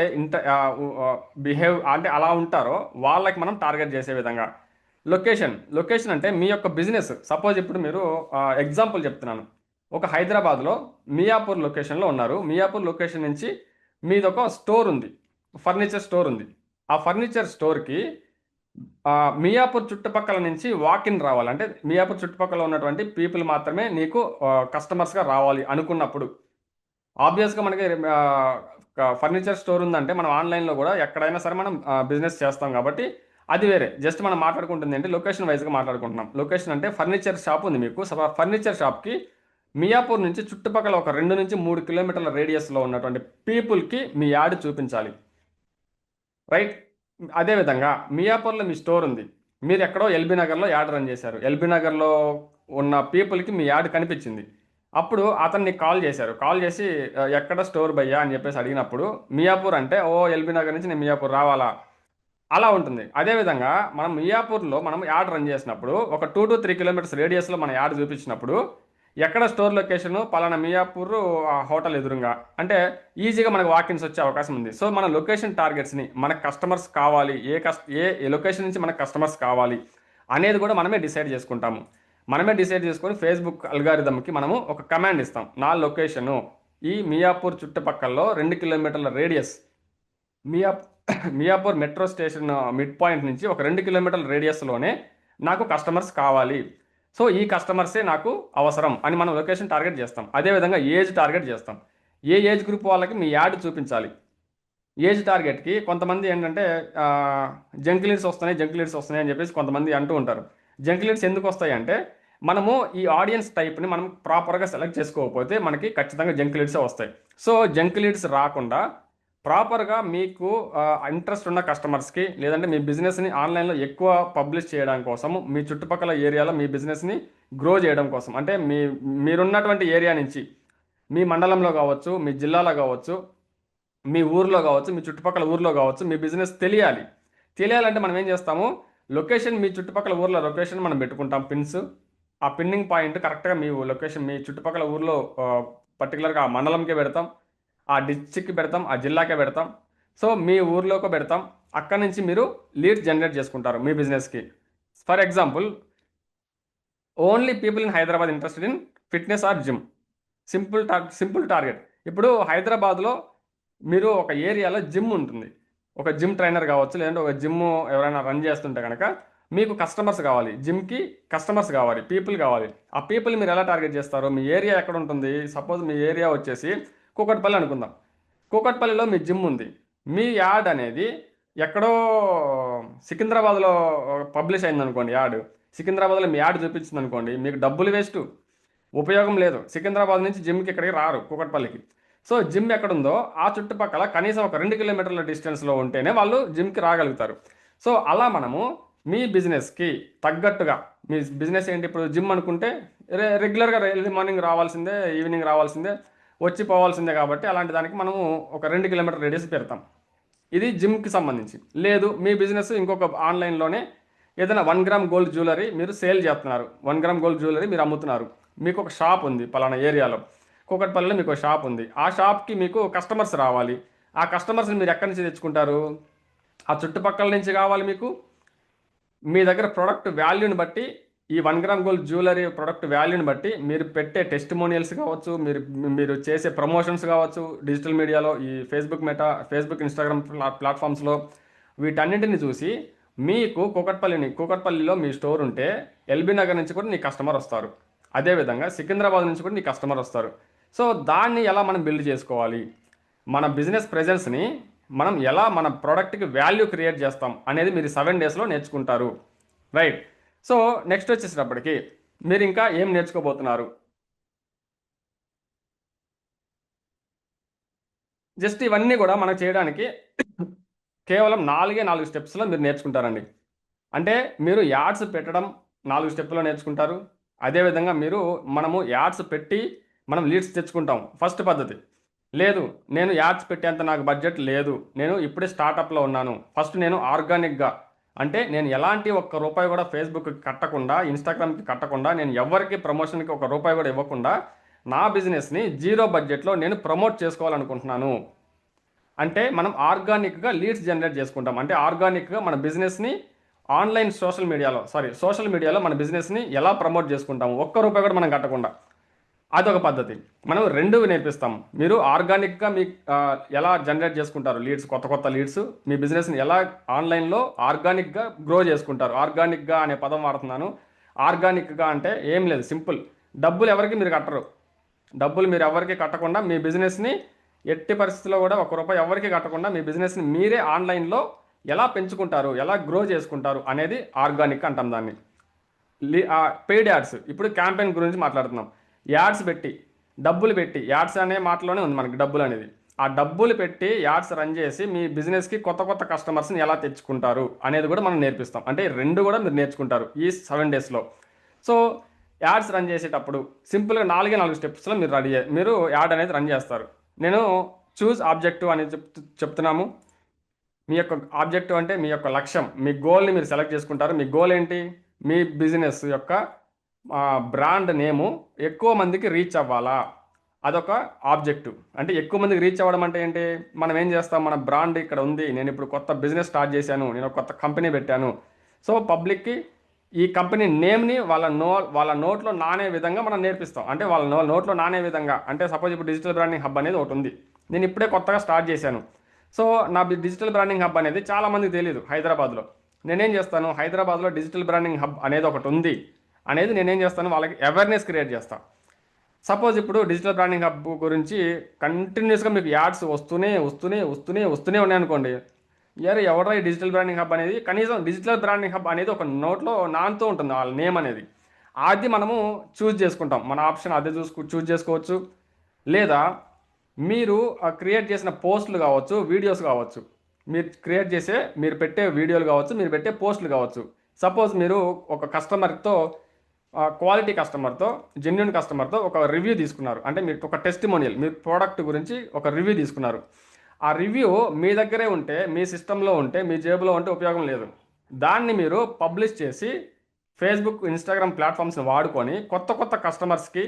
బిహేవ్ అంటే అలా ఉంటారో వాళ్ళకి మనం టార్గెట్ చేసే విధంగా. లొకేషన్ అంటే మీ యొక్క బిజినెస్, సపోజ్ ఇప్పుడు మీరు ఎగ్జాంపుల్ చెప్తున్నాను, ఒక హైదరాబాద్లో మియాపూర్ లొకేషన్లో ఉన్నారు. మియాపూర్ లొకేషన్ నుంచి మీది ఒక స్టోర్ ఉంది, ఫర్నిచర్ స్టోర్ ఉంది. ఆ ఫర్నిచర్ స్టోర్కి మియాపూర్ చుట్టుపక్కల నుంచి వాకిన్ రావాలి, అంటే మియాపూర్ చుట్టుపక్కల ఉన్నటువంటి పీపుల్ మాత్రమే నీకు కస్టమర్స్గా రావాలి అనుకున్నప్పుడు, ఆబ్వియస్గా మనకి ఫర్నిచర్ స్టోర్ ఉందంటే మనం ఆన్లైన్లో కూడా ఎక్కడైనా సరే మనం బిజినెస్ చేస్తాం కాబట్టి అది వేరే. జస్ట్ మనం మాట్లాడుకుంటుంది ఏంటి లొకేషన్ వైజ్గా మాట్లాడుకుంటున్నాం. లొకేషన్ అంటే ఫర్నిచర్ షాప్ ఉంది మీకు. ఫర్నిచర్ షాప్కి మియాపూర్ నుంచి చుట్టుపక్కల ఒక 2 నుంచి 3 కిలోమీటర్ల రేడియస్లో ఉన్నటువంటి పీపుల్కి మీ యాడ్ చూపించాలి. రైట్. అదేవిధంగా మియాపూర్లో మీ స్టోర్ ఉంది. మీరు ఎక్కడో ఎల్బీ నగర్లో యాడ్ రన్ చేశారు. ఎల్బీ నగర్లో ఉన్న పీపుల్కి మీ యాడ్ కనిపించింది. అప్పుడు అతన్ని కాల్ చేశారు. కాల్ చేసి ఎక్కడ స్టోర్ భయ్యా అని చెప్పేసి అడిగినప్పుడు మియాపూర్ అంటే ఓ ఎల్బీ నగర్ నుంచి నేను మియాపూర్ రావాలా, అలా ఉంటుంది. అదేవిధంగా మనం మియాపూర్లో మనం యాడ్ రన్ చేసినప్పుడు ఒక 2 to 3 కిలోమీటర్స్ రేడియస్లో మన యాడ్ చూపించినప్పుడు ఎక్కడ స్టోర్ లొకేషను పలానా మియాపూర్ ఆ హోటల్ ఎదురుగా అంటే ఈజీగా మనకు వాకిన్స్ వచ్చే అవకాశం ఉంది. సో మన లొకేషన్ టార్గెట్స్ని మనకు కస్టమర్స్ కావాలి, ఏ లొకేషన్ నుంచి మనకు కస్టమర్స్ కావాలి అనేది కూడా మనమే డిసైడ్ చేసుకుంటాము. మనమే డిసైడ్ చేసుకొని ఫేస్బుక్ అల్గారిథంకి మనము ఒక కమాండ్ ఇస్తాం. నా లొకేషను ఈ మియాపూర్ చుట్టుపక్కల్లో 2 కిలోమీటర్ల రేడియస్, మియా Miyapur metro station mid point నుంచి ఒక 2 కిలోమీటర్ల రేడియస్లోనే నాకు కస్టమర్స్ కావాలి. సో ఈ కస్టమర్సే నాకు అవసరం అని మనం లొకేషన్ టార్గెట్ చేస్తాం. అదేవిధంగా ఏజ్ టార్గెట్ చేస్తాం. ఏ ఏజ్ గ్రూప్ వాళ్ళకి మీ యాడ్ చూపించాలి. ఏజ్ టార్గెట్కి కొంతమంది ఏంటంటే జంక్ లీడ్స్ వస్తున్నాయి అని చెప్పేసి కొంతమంది అంటూ ఉంటారు. జంక్ లీడ్స్ ఎందుకు వస్తాయి అంటే మనము ఈ ఆడియన్స్ టైప్ని మనం ప్రాపర్గా సెలెక్ట్ చేసుకోకపోతే మనకి ఖచ్చితంగా జంక్ లీడ్సే వస్తాయి. సో జంక్ లీడ్స్ రాకుండా ప్రాపర్గా మీకు ఇంట్రెస్ట్ ఉన్న కస్టమర్స్కి లేదంటే మీ బిజినెస్ని ఆన్లైన్లో ఎక్కువ పబ్లిష్ చేయడం కోసం, మీ చుట్టుపక్కల ఏరియాలో మీ బిజినెస్ని గ్రో చేయడం కోసం, అంటే మీరున్నటువంటి ఏరియా నుంచి మీ మండలంలో కావచ్చు, మీ జిల్లాలో కావచ్చు, మీ ఊర్లో కావచ్చు, మీ చుట్టుపక్కల ఊర్లో కావచ్చు మీ బిజినెస్ తెలియాలంటే మనం ఏం చేస్తాము, లొకేషన్ మీ చుట్టుపక్కల ఊర్లో లొకేషన్ మనం పెట్టుకుంటాం పిన్స్. ఆ పిన్నింగ్ పాయింట్ కరెక్ట్గా మీ లొకేషన్ మీ చుట్టుపక్కల ఊర్లో పర్టికులర్గా ఆ మండలంకే పెడతాం, ఆ డిస్ట్రిక్ట్కి పెడతాం, ఆ జిల్లాకే పెడతాం. సో మీ ఊర్లోకి పెడతాం. అక్కడ నుంచి మీరు లీడ్ జనరేట్ చేసుకుంటారు మీ బిజినెస్కి. For example only people in Hyderabad interested in fitness or gym. Simple target. ఇప్పుడు హైదరాబాద్లో మీరు ఒక ఏరియాలో జిమ్ ఉంటుంది. ఒక జిమ్ ట్రైనర్ కావచ్చు, లేదంటే ఒక జిమ్ ఎవరైనా రన్ చేస్తుంటే కనుక మీకు కస్టమర్స్ కావాలి, జిమ్కి కస్టమర్స్ కావాలి, పీపుల్ కావాలి. ఆ పీపుల్ మీరు ఎలా టార్గెట్ చేస్తారు, మీ ఏరియా ఎక్కడ ఉంటుంది, సపోజ్ మీ ఏరియా వచ్చేసి కూకట్పల్లి అనుకుందాం. కూకట్పల్లిలో మీ జిమ్ ఉంది. మీ యాడ్ అనేది ఎక్కడో సికింద్రాబాద్లో పబ్లిష్ అయింది అనుకోండి, యాడ్ సికింద్రాబాద్లో మీ యాడ్ చూపించింది అనుకోండి, మీకు డబ్బులు వేస్ట్, ఉపయోగం లేదు. సికింద్రాబాద్ నుంచి జిమ్కి ఇక్కడికి రారు కూకట్పల్లికి. సో జిమ్ ఎక్కడుందో ఆ చుట్టుపక్కల కనీసం ఒక 2 కిలోమీటర్ల డిస్టెన్స్లో ఉంటేనే వాళ్ళు జిమ్కి రాగలుగుతారు. సో అలా మనము మీ బిజినెస్కి తగ్గట్టుగా, మీ బిజినెస్ ఏంటి ఇప్పుడు జిమ్ అనుకుంటే రెగ్యులర్గా ఎర్లీ మార్నింగ్ రావాల్సిందే, ఈవినింగ్ రావాల్సిందే, వచ్చి పోవాల్సిందే. కాబట్టి అలాంటి దానికి మనము ఒక 2 కిలోమీటర్ రేడియస్ పెడతాం. ఇది జిమ్కి సంబంధించి. లేదు మీ బిజినెస్ ఇంకొక ఆన్లైన్లోనే ఏదైనా 1 గ్రామ్ గోల్డ్ జ్యువెలరీ మీరు సేల్ చేస్తున్నారు, 1 గ్రామ్ గోల్డ్ జ్యువెలరీ మీరు అమ్ముతున్నారు, మీకు ఒక షాప్ ఉంది పలానా ఏరియాలో, కూకట్పల్లిలో మీకు ఒక షాప్ ఉంది. ఆ షాప్కి మీకు కస్టమర్స్ రావాలి. ఆ కస్టమర్స్ని మీరు ఎక్కడి నుంచి తెచ్చుకుంటారు, ఆ చుట్టుపక్కల నుంచి కావాలి మీకు. మీ దగ్గర ప్రొడక్ట్ వాల్యూని బట్టి, ఈ 1 గ్రామ్ గోల్డ్ జ్యువెలరీ ప్రొడక్ట్ వాల్యూని బట్టి మీరు పెట్టే టెస్టిమోనియల్స్ కావచ్చు, మీరు చేసే ప్రమోషన్స్ కావచ్చు, డిజిటల్ మీడియాలో ఈ ఫేస్బుక్ ఇన్స్టాగ్రామ్ ప్లాట్ఫామ్స్లో, వీటన్నింటిని చూసి మీకు కూకట్పల్లిలో మీ స్టోర్ ఉంటే ఎల్బీ నగర్ నుంచి కూడా నీ కస్టమర్ వస్తారు. అదేవిధంగా సికింద్రాబాద్ నుంచి కూడా నీ కస్టమర్ వస్తారు. సో దాన్ని ఎలా మనం బిల్డ్ చేసుకోవాలి, మన బిజినెస్ ప్రెజెన్స్ని మనం ఎలా మన ప్రోడక్ట్కి వాల్యూ క్రియేట్ చేస్తాం అనేది మీరు 7 డేస్లో నేర్చుకుంటారు. రైట్. సో నెక్స్ట్ వచ్చేసినప్పటికీ మీరు ఇంకా ఏం నేర్చుకోబోతున్నారు, జస్ట్ ఇవన్నీ కూడా మనం చేయడానికి కేవలం 4 స్టెప్స్లో మీరు నేర్చుకుంటారండి. అంటే మీరు యాడ్స్ పెట్టడం 4 స్టెప్లో నేర్చుకుంటారు. అదేవిధంగా మనము యాడ్స్ పెట్టి మనం లీడ్స్ తెచ్చుకుంటాం, ఫస్ట్ పద్ధతి. లేదు నేను యాడ్స్ పెట్టేంత నాకు బడ్జెట్ లేదు, నేను ఇప్పుడే స్టార్టప్లో ఉన్నాను, ఫస్ట్ నేను ఆర్గానిక్గా, అంటే నేను ఎలాంటి ₹1 కూడా ఫేస్బుక్కి కట్టకుండా, ఇన్స్టాగ్రామ్కి కట్టకుండా, నేను ఎవరికి ప్రమోషన్కి ₹1 కూడా ఇవ్వకుండా నా బిజినెస్ని 0 బడ్జెట్లో నేను ప్రమోట్ చేసుకోవాలనుకుంటున్నాను అంటే మనం ఆర్గానిక్గా లీడ్స్ జనరేట్ చేసుకుంటాం. అంటే ఆర్గానిక్గా మన బిజినెస్ని ఆన్లైన్ సోషల్ మీడియాలో మన బిజినెస్ని ఎలా ప్రమోట్ చేసుకుంటాము ₹1 కూడా మనం కట్టకుండా, అదొక పద్ధతి. మనం 2 నేర్పిస్తాం. మీరు ఆర్గానిక్గా మీ ఎలా జనరేట్ చేసుకుంటారు లీడ్స్, కొత్త లీడ్స్, మీ బిజినెస్ని ఎలా ఆన్లైన్లో ఆర్గానిక్గా గ్రో చేసుకుంటారు. ఆర్గానిక్గా అనే పదం వాడుతున్నాను. ఆర్గానిక్గా అంటే ఏం లేదు, సింపుల్. డబ్బులు ఎవరికి మీరు కట్టరు. డబ్బులు మీరు ఎవరికి కట్టకుండా మీ బిజినెస్ని ఎట్టి పరిస్థితుల్లో కూడా ₹1 ఎవరికి కట్టకుండా మీ బిజినెస్ని మీరే ఆన్లైన్లో ఎలా పెంచుకుంటారు, ఎలా గ్రో చేసుకుంటారు అనేది ఆర్గానిక్ అంటాం దాన్ని. పెయిడ్ యాడ్స్, ఇప్పుడు క్యాంపెయిన్ గురించి మాట్లాడుతున్నాం. యాడ్స్ పెట్టి, డబ్బులు పెట్టి, యాడ్స్ అనే మాటలోనే ఉంది మనకి డబ్బులు అనేది. ఆ డబ్బులు పెట్టి యాడ్స్ రన్ చేసి మీ బిజినెస్కి కొత్త కొత్త కస్టమర్స్ని ఎలా తెచ్చుకుంటారు అనేది కూడా మనం నేర్పిస్తాం. అంటే రెండు కూడా మీరు నేర్చుకుంటారు ఈ 7 డేస్లో. సో యాడ్స్ రన్ చేసేటప్పుడు సింపుల్గా 4 స్టెప్స్లో మీరు యాడ్ అనేది రన్ చేస్తారు. నేను చూస్ ఆబ్జెక్టివ్ అనేది చెప్తున్నాము. మీ యొక్క ఆబ్జెక్టివ్ అంటే మీ యొక్క లక్ష్యం, మీ గోల్ని మీరు సెలెక్ట్ చేసుకుంటారు. మీ గోల్ ఏంటి? మీ బిజినెస్ యొక్క బ్రాండ్ నేము ఎక్కువ మందికి రీచ్ అవ్వాలా, అదొక ఆబ్జెక్టివ్. అంటే ఎక్కువ మందికి రీచ్ అవ్వడం అంటే ఏంటి? మనం ఏం చేస్తాం, మన బ్రాండ్ ఇక్కడ ఉంది, నేను ఇప్పుడు కొత్త బిజినెస్ స్టార్ట్ చేశాను, నేను ఒక కొత్త కంపెనీ పెట్టాను. సో పబ్లిక్కి ఈ కంపెనీ నేమ్ని వాళ్ళ నోట్లో నానే విధంగా మనం నేర్పిస్తాం. అంటే వాళ్ళ నోట్లో నానే విధంగా, అంటే సపోజ్ ఇప్పుడు డిజిటల్ బ్రాండింగ్ హబ్ అనేది ఒకటి ఉంది, నేను ఇప్పుడే కొత్తగా స్టార్ట్ చేశాను. సో నా డిజిటల్ బ్రాండింగ్ హబ్ అనేది చాలామందికి తెలియదు హైదరాబాద్లో. నేనేం చేస్తాను, హైదరాబాద్లో డిజిటల్ బ్రాండింగ్ హబ్ అనేది ఒకటి ఉంది అనేది నేనేం చేస్తాను, వాళ్ళకి అవేర్నెస్ క్రియేట్ చేస్తాను. సపోజ్ ఇప్పుడు డిజిటల్ బ్రాండింగ్ హబ్ గురించి కంటిన్యూస్గా మీకు యాడ్స్ వస్తూనే ఉన్నాయి అనుకోండి. ఎవడో ఈ డిజిటల్ బ్రాండింగ్ హబ్ అనేది, కనీసం డిజిటల్ బ్రాండింగ్ హబ్ అనేది ఒక నోట్లో నానుతూ ఉంటుంది వాళ్ళ నేమ్ అనేది. అది మనము చూస్ చేసుకుంటాం, మన ఆప్షన్ అదే చూస్ చేసుకోవచ్చు. లేదా మీరు క్రియేట్ చేసిన పోస్టులు కావచ్చు, వీడియోస్ కావచ్చు, మీరు పెట్టే వీడియోలు కావచ్చు, మీరు పెట్టే పోస్టులు కావచ్చు. సపోజ్ మీరు ఒక కస్టమర్తో, క్వాలిటీ కస్టమర్తో, జెన్యున్ కస్టమర్తో ఒక రివ్యూ తీసుకున్నారు. అంటే మీరు ఒక టెస్టిమోనియల్, మీ ప్రోడక్ట్ గురించి ఒక రివ్యూ తీసుకున్నారు. ఆ రివ్యూ మీ దగ్గరే ఉంటే, మీ సిస్టంలో ఉంటే, మీ జేబులో ఉంటే ఉపయోగం లేదు. దాన్ని మీరు పబ్లిష్ చేసి ఫేస్బుక్, ఇన్స్టాగ్రామ్ ప్లాట్ఫామ్స్ని వాడుకొని కొత్త కొత్త కస్టమర్స్కి,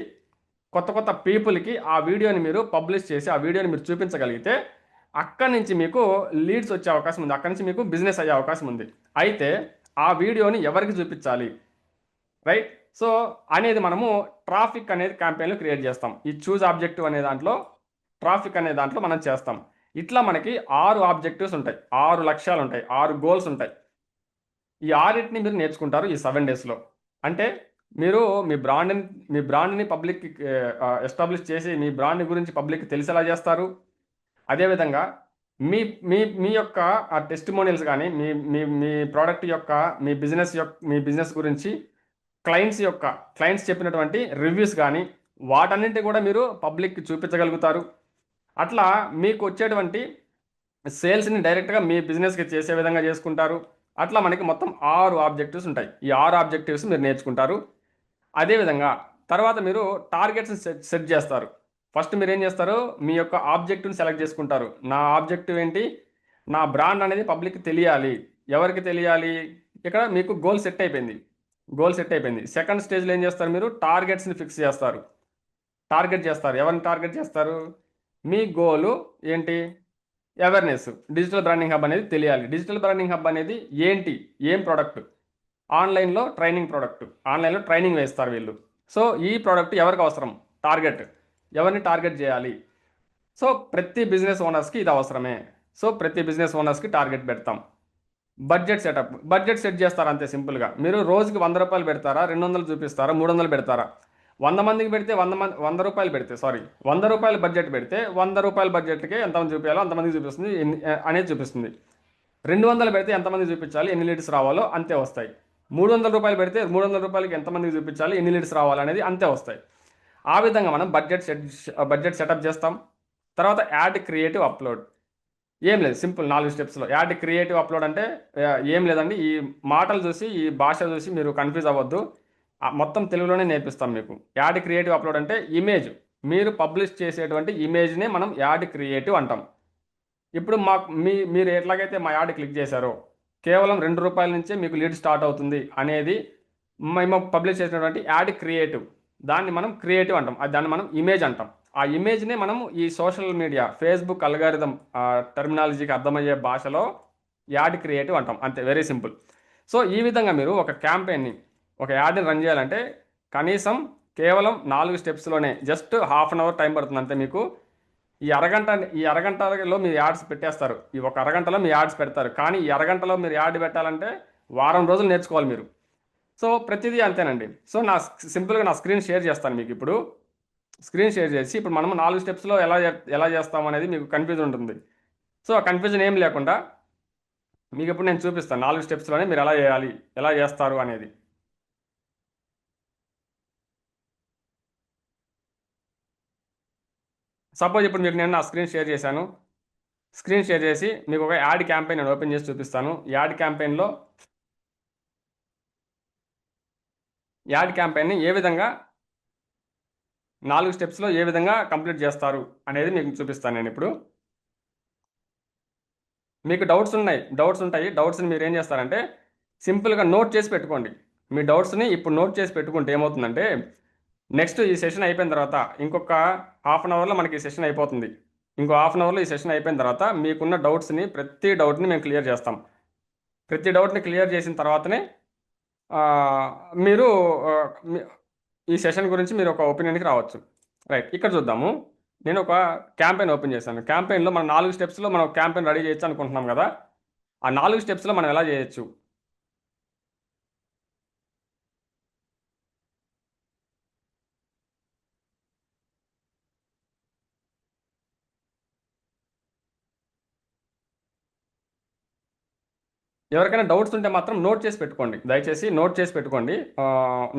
కొత్త కొత్త పీపుల్కి ఆ వీడియోని మీరు పబ్లిష్ చేసి ఆ వీడియోని మీరు చూపించగలిగితే అక్కడి నుంచి మీకు లీడ్స్ వచ్చే అవకాశం ఉంది, అక్కడి నుంచి మీకు బిజినెస్ అయ్యే అవకాశం ఉంది. అయితే ఆ వీడియోని ఎవరికి చూపించాలి, రైట్? సో అనేది మనము ట్రాఫిక్ అనేది క్యాంపెయిన్లో క్రియేట్ చేస్తాం. ఈ చూజ్ ఆబ్జెక్టివ్ అనే దాంట్లో, ట్రాఫిక్ అనే దాంట్లో మనం చేస్తాం. ఇట్లా మనకి 6 ఆబ్జెక్టివ్స్ ఉంటాయి, 6 లక్ష్యాలు ఉంటాయి, 6 గోల్స్ ఉంటాయి. ఈ 6టిని మీరు నేర్చుకుంటారు ఈ 7 డేస్లో. అంటే మీరు మీ బ్రాండ్ని పబ్లిక్కి ఎస్టాబ్లిష్ చేసి మీ బ్రాండ్ గురించి పబ్లిక్కి తెలిసేలా చేస్తారు. అదేవిధంగా మీ మీ మీ యొక్క ఆ టెస్టిమోనియల్స్ కానీ, మీ మీ మీ ప్రోడక్ట్ యొక్క, మీ బిజినెస్ గురించి క్లయింట్స్ చెప్పినటువంటి రివ్యూస్ కానీ వాటన్నింటి కూడా మీరు పబ్లిక్కి చూపించగలుగుతారు. అట్లా మీకు వచ్చేటువంటి సేల్స్ని డైరెక్ట్గా మీ బిజినెస్కి చేసే విధంగా చేసుకుంటారు. అట్లా మనకి మొత్తం 6 ఆబ్జెక్టివ్స్ ఉంటాయి. ఈ 6 ఆబ్జెక్టివ్స్ మీరు నేర్చుకుంటారు. అదేవిధంగా తర్వాత మీరు టార్గెట్స్ని సెట్ చేస్తారు. ఫస్ట్ మీరు ఏం చేస్తారు, మీ యొక్క ఆబ్జెక్టివ్ని సెలెక్ట్ చేసుకుంటారు. నా ఆబ్జెక్టివ్ ఏంటి, నా బ్రాండ్ అనేది పబ్లిక్కి తెలియాలి. ఎవరికి తెలియాలి? ఇక్కడ మీకు గోల్ సెట్ అయిపోయింది. సెకండ్ స్టేజ్లో ఏం చేస్తారు, మీరు టార్గెట్స్ని ఫిక్స్ చేస్తారు. ఎవరిని టార్గెట్ చేస్తారు? మీ గోలు ఏంటి? అవేర్నెస్. డిజిటల్ బ్రాండింగ్ హబ్ అనేది తెలియాలి. డిజిటల్ బ్రాండింగ్ హబ్ అనేది ఏంటి, ఏం ప్రోడక్ట్? ఆన్లైన్లో ట్రైనింగ్ వేస్తారు వీళ్ళు. సో ఈ ప్రోడక్ట్ ఎవరికి అవసరం? ఎవరిని టార్గెట్ చేయాలి? సో ప్రతి బిజినెస్ ఓనర్స్కి ఇది అవసరమే. సో ప్రతి బిజినెస్ ఓనర్స్కి టార్గెట్ పెడతాం. బడ్జెట్ సెట్ చేస్తారు అంతే సింపుల్గా. మీరు రోజుకి 100 రూపాయలు పెడతారా, 200 చూపిస్తారా, 300 పెడతారా? 100 మందికి పెడితే 100 రూపాయలు పెడితే 100 రూపాయల బడ్జెట్ పెడితే 100 రూపాయల బడ్జెట్కి ఎంతమంది చూపించాలో అంతమందికి చూపిస్తుంది అనేది చూపిస్తుంది. 200 పెడితే ఎంతమంది చూపించాలి, ఎన్ని లీడ్స్ రావాలో అంతే వస్తాయి. 300 రూపాయలు పెడితే 300 రూపాయలకి ఎంతమందికి చూపించాలి, ఎన్ని లీడ్స్ రావాలనేది అంతే వస్తాయి. ఆ విధంగా మనం బడ్జెట్ సెటప్ చేస్తాం. తర్వాత యాడ్ క్రియేటివ్ అప్లోడ్. ఏం లేదు, సింపుల్ 4 స్టెప్స్లో. యాడ్ క్రియేటివ్ అప్లోడ్ అంటే ఏం లేదండి, ఈ మాటలు చూసి, ఈ భాష చూసి మీరు కన్ఫ్యూజ్ అవ్వద్దు. మొత్తం తెలుగులోనే నేర్పిస్తాం మీకు. యాడ్ క్రియేటివ్ అప్లోడ్ అంటే ఇమేజ్, మీరు పబ్లిష్ చేసేటువంటి ఇమేజ్నే మనం యాడ్ క్రియేటివ్ అంటాం. ఇప్పుడు మీరు ఎట్లాగైతే మా యాడ్ క్లిక్ చేశారో కేవలం 2 రూపాయల నుంచే మీకు లీడ్ స్టార్ట్ అవుతుంది అనేది మేము పబ్లిష్ చేసినటువంటి యాడ్ క్రియేటివ్, దాన్ని మనం క్రియేటివ్ అంటాం. దాన్ని మనం ఇమేజ్ అంటాం. ఆ ఇమేజ్నే మనం ఈ సోషల్ మీడియా, ఫేస్బుక్ అల్గారిథం టెర్మినాలజీకి అర్థమయ్యే భాషలో యాడ్ క్రియేటివ్ అంటాం. అంతే, వెరీ సింపుల్. సో ఈ విధంగా మీరు ఒక క్యాంపెయిన్ని, ఒక యాడ్ని రన్ చేయాలంటే కనీసం కేవలం 4 స్టెప్స్లోనే just half an hour time పడుతుంది అంతే మీకు. ఈ అరగంటలో మీరు యాడ్స్ పెట్టేస్తారు. ఈ ఒక అరగంటలో మీ యాడ్స్ పెడతారు. కానీ ఈ అరగంటలో మీరు యాడ్ పెట్టాలంటే వారం రోజులు నేర్చుకోవాలి మీరు. సో ప్రతిదీ అంతేనండి. సో సింపుల్గా నా స్క్రీన్ షేర్ చేస్తాను మీకు. ఇప్పుడు స్క్రీన్ షేర్ చేసి ఇప్పుడు మనం 4 స్టెప్స్లో ఎలా చేస్తాం అనేది మీకు కన్ఫ్యూజన్ ఉంటుంది. సో ఆ కన్ఫ్యూజన్ ఏం లేకుండా మీకు ఇప్పుడు నేను చూపిస్తాను 4 స్టెప్స్‌లోనే మీరు ఎలా చేయాలి, ఎలా చేస్తారు అనేది. సపోజ్ ఇప్పుడు మీకు నేను నా స్క్రీన్ షేర్ చేశాను. స్క్రీన్ షేర్ చేసి మీకు ఒక యాడ్ క్యాంపెయిన్ నేను ఓపెన్ చేసి చూపిస్తాను. యాడ్ క్యాంపెయిన్‌ని ఏ విధంగా 4 స్టెప్స్‌లో ఏ విధంగా కంప్లీట్ చేస్తారు అనేది మీకు చూపిస్తాను నేనిప్పుడు. మీకు డౌట్స్ ఉంటాయి. డౌట్స్‌ని మీరేం చేస్తారంటే సింపుల్‌గా నోట్ చేసి పెట్టుకోండి. మీ డౌట్స్‌ని ఇప్పుడు నోట్ చేసి పెట్టుకుంటే ఏమవుతుందంటే నెక్స్ట్ ఈ సెషన్ అయిపోయిన తర్వాత ఇంకొక హాఫ్ అన్ అవర్‌లో మనకి ఈ సెషన్ అయిపోతుంది. ఇంకో హాఫ్ అన్ అవర్‌లో ఈ సెషన్ అయిపోయిన తర్వాత మీకున్న ప్రతి డౌట్‌ని మేము క్లియర్ చేస్తాం. ప్రతి డౌట్‌ని క్లియర్ చేసిన తర్వాతనే ఆహ్, మీరు ఆహ్, మీ ఈ సెషన్ గురించి మీరు ఒక ఒపీనియన్‌కి రావచ్చు. రైట్. ఇక్కడ చూద్దాము. నేను ఒక క్యాంపెయిన్ ఓపెన్ చేశాను. క్యాంపెయిన్‌లో మనం 4 స్టెప్స్‌లో మనం క్యాంపెయిన్ రెడీ చేయొచ్చు అనుకుంటున్నాం కదా! ఆ 4 స్టెప్స్‌లో మనం ఎలా చేయొచ్చు? ఎవరికైనా డౌట్స్ ఉంటే మాత్రం నోట్ చేసి పెట్టుకోండి. దయచేసి నోట్ చేసి పెట్టుకోండి.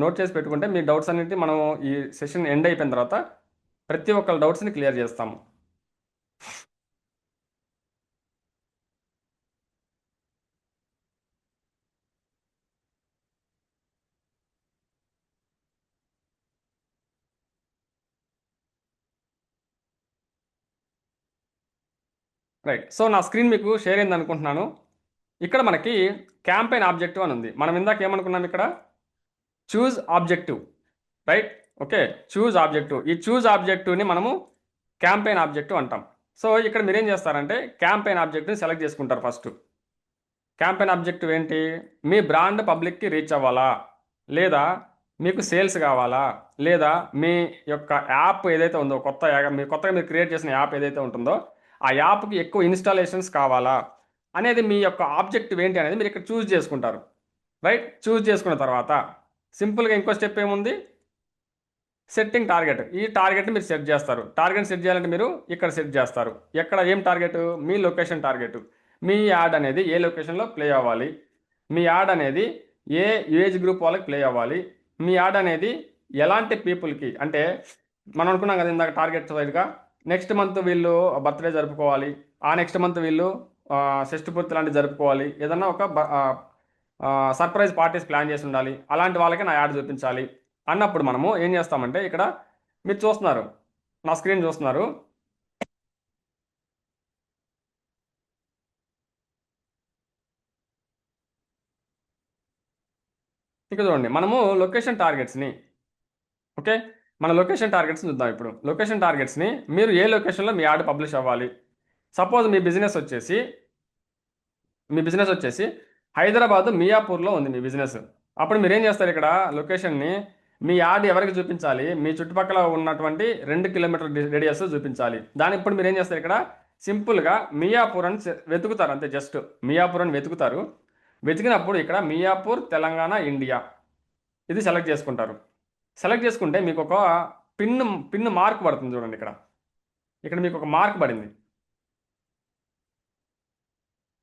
నోట్ చేసి పెట్టుకుంటే మీ డౌట్స్ అన్నిటిని మనం ఈ సెషన్ ఎండ్ అయిపోయిన తర్వాత ప్రతి ఒక్కళ్ళ డౌట్స్‌ని క్లియర్ చేస్తాము. రైట్. సో, నా స్క్రీన్ మీకు షేర్ అయిందనుకుంటున్నాను. ఇక్కడ మనకి క్యాంపెయిన్ ఆబ్జెక్టివ్ అని ఉంది. మనం ఇందాక ఏమనుకున్నాం ఇక్కడ? Choose objective. Right? Okay. Choose objective. ఈ చూజ్ ఆబ్జెక్టివ్‌ని మనము క్యాంపెయిన్ ఆబ్జెక్టివ్ అంటాం. సో, ఇక్కడ మీరేం చేస్తారంటే క్యాంపెయిన్ ఆబ్జెక్టివ్‌ని సెలెక్ట్ చేసుకుంటారు ఫస్టు. క్యాంపెయిన్ ఆబ్జెక్టివ్ ఏంటి? మీ బ్రాండ్ పబ్లిక్‌కి రీచ్ అవ్వాలా? లేదా మీకు సేల్స్ కావాలా? లేదా మీ యొక్క యాప్ ఏదైతే ఉందో మీరు కొత్తగా మీరు క్రియేట్ చేసిన యాప్ ఏదైతే ఉంటుందో, ఆ యాప్‌కి ఎక్కువ ఇన్‌స్టాలేషన్స్ కావాలా? అనేది మీ యొక్క ఆబ్జెక్టివ్ ఏంటి అనేది మీరు ఇక్కడ చూజ్ చేసుకుంటారు. రైట్? చూజ్ చేసుకున్న తర్వాత సింపుల్‌గా ఇంకో స్టెప్ ఏముంది? Setting target. ఈ టార్గెట్‌ని మీరు సెట్ చేస్తారు. టార్గెట్ సెట్ చేయాలంటే మీరు ఇక్కడ సెట్ చేస్తారు. ఎక్కడ ఏం టార్గెట్? మీ లొకేషన్ టార్గెట్. మీ యాడ్ అనేది ఏ లొకేషన్‌లో ప్లే అవ్వాలి? మీ యాడ్ అనేది ఏ ఏజ్ గ్రూప్ వాళ్ళకి ప్లే అవ్వాలి? మీ యాడ్ అనేది ఎలాంటి పీపుల్‌కి అంటే మనం అనుకున్నాం కదా ఇందాక టార్గెట్ వైస్‌గా నెక్స్ట్ మంత్ వీళ్ళు బర్త్‌డే జరుపుకోవాలి. ఆ నెక్స్ట్ మంత్ వీళ్ళు షష్టి పూర్తి లాంటివి జరుపుకోవాలి. ఏదన్నా సర్ప్రైజ్ పార్టీస్ ప్లాన్ చేసి ఉండాలి. అలాంటి వాళ్ళకి నా యాడ్ చూపించాలి. అన్నప్పుడు మనము ఏం చేస్తామంటే ఇక్కడ మీరు చూస్తున్నారు. నా స్క్రీన్ చూస్తున్నారు. ఇక్కడ చూడండి. మనము లొకేషన్ టార్గెట్స్‌ని ఓకే. మన లొకేషన్ టార్గెట్స్‌ని చూద్దాం ఇప్పుడు. లొకేషన్ టార్గెట్స్‌ని మీరు ఏ లొకేషన్‌లో మీ యాడ్ పబ్లిష్ అవ్వాలి? సపోజ్ మీ బిజినెస్ వచ్చేసి హైదరాబాద్ మియాపూర్‌లో ఉంది మీ బిజినెస్. అప్పుడు మీరేం చేస్తారు ఇక్కడ లొకేషన్‌ని మీ యాడ్ ఎవరికి చూపించాలి? మీ చుట్టుపక్కల ఉన్నటువంటి 2 కిలోమీటర్ల రేడియస్ చూపించాలి. దానికి ఇప్పుడు మీరేం చేస్తారు ఇక్కడ సింపుల్‌గా మియాపూర్ అని వెతుకుతారు అంతే జస్ట్. మియాపూర్ అని వెతుకుతారు. వెతికినప్పుడు ఇక్కడ మియాపూర్, తెలంగాణ, ఇండియా ఇది సెలెక్ట్ చేసుకుంటారు. సెలెక్ట్ చేసుకుంటే మీకు ఒక పిన్ పిన్ మార్క్ పడుతుంది చూడండి ఇక్కడ. ఇక్కడ మీకు ఒక మార్క్ పడింది.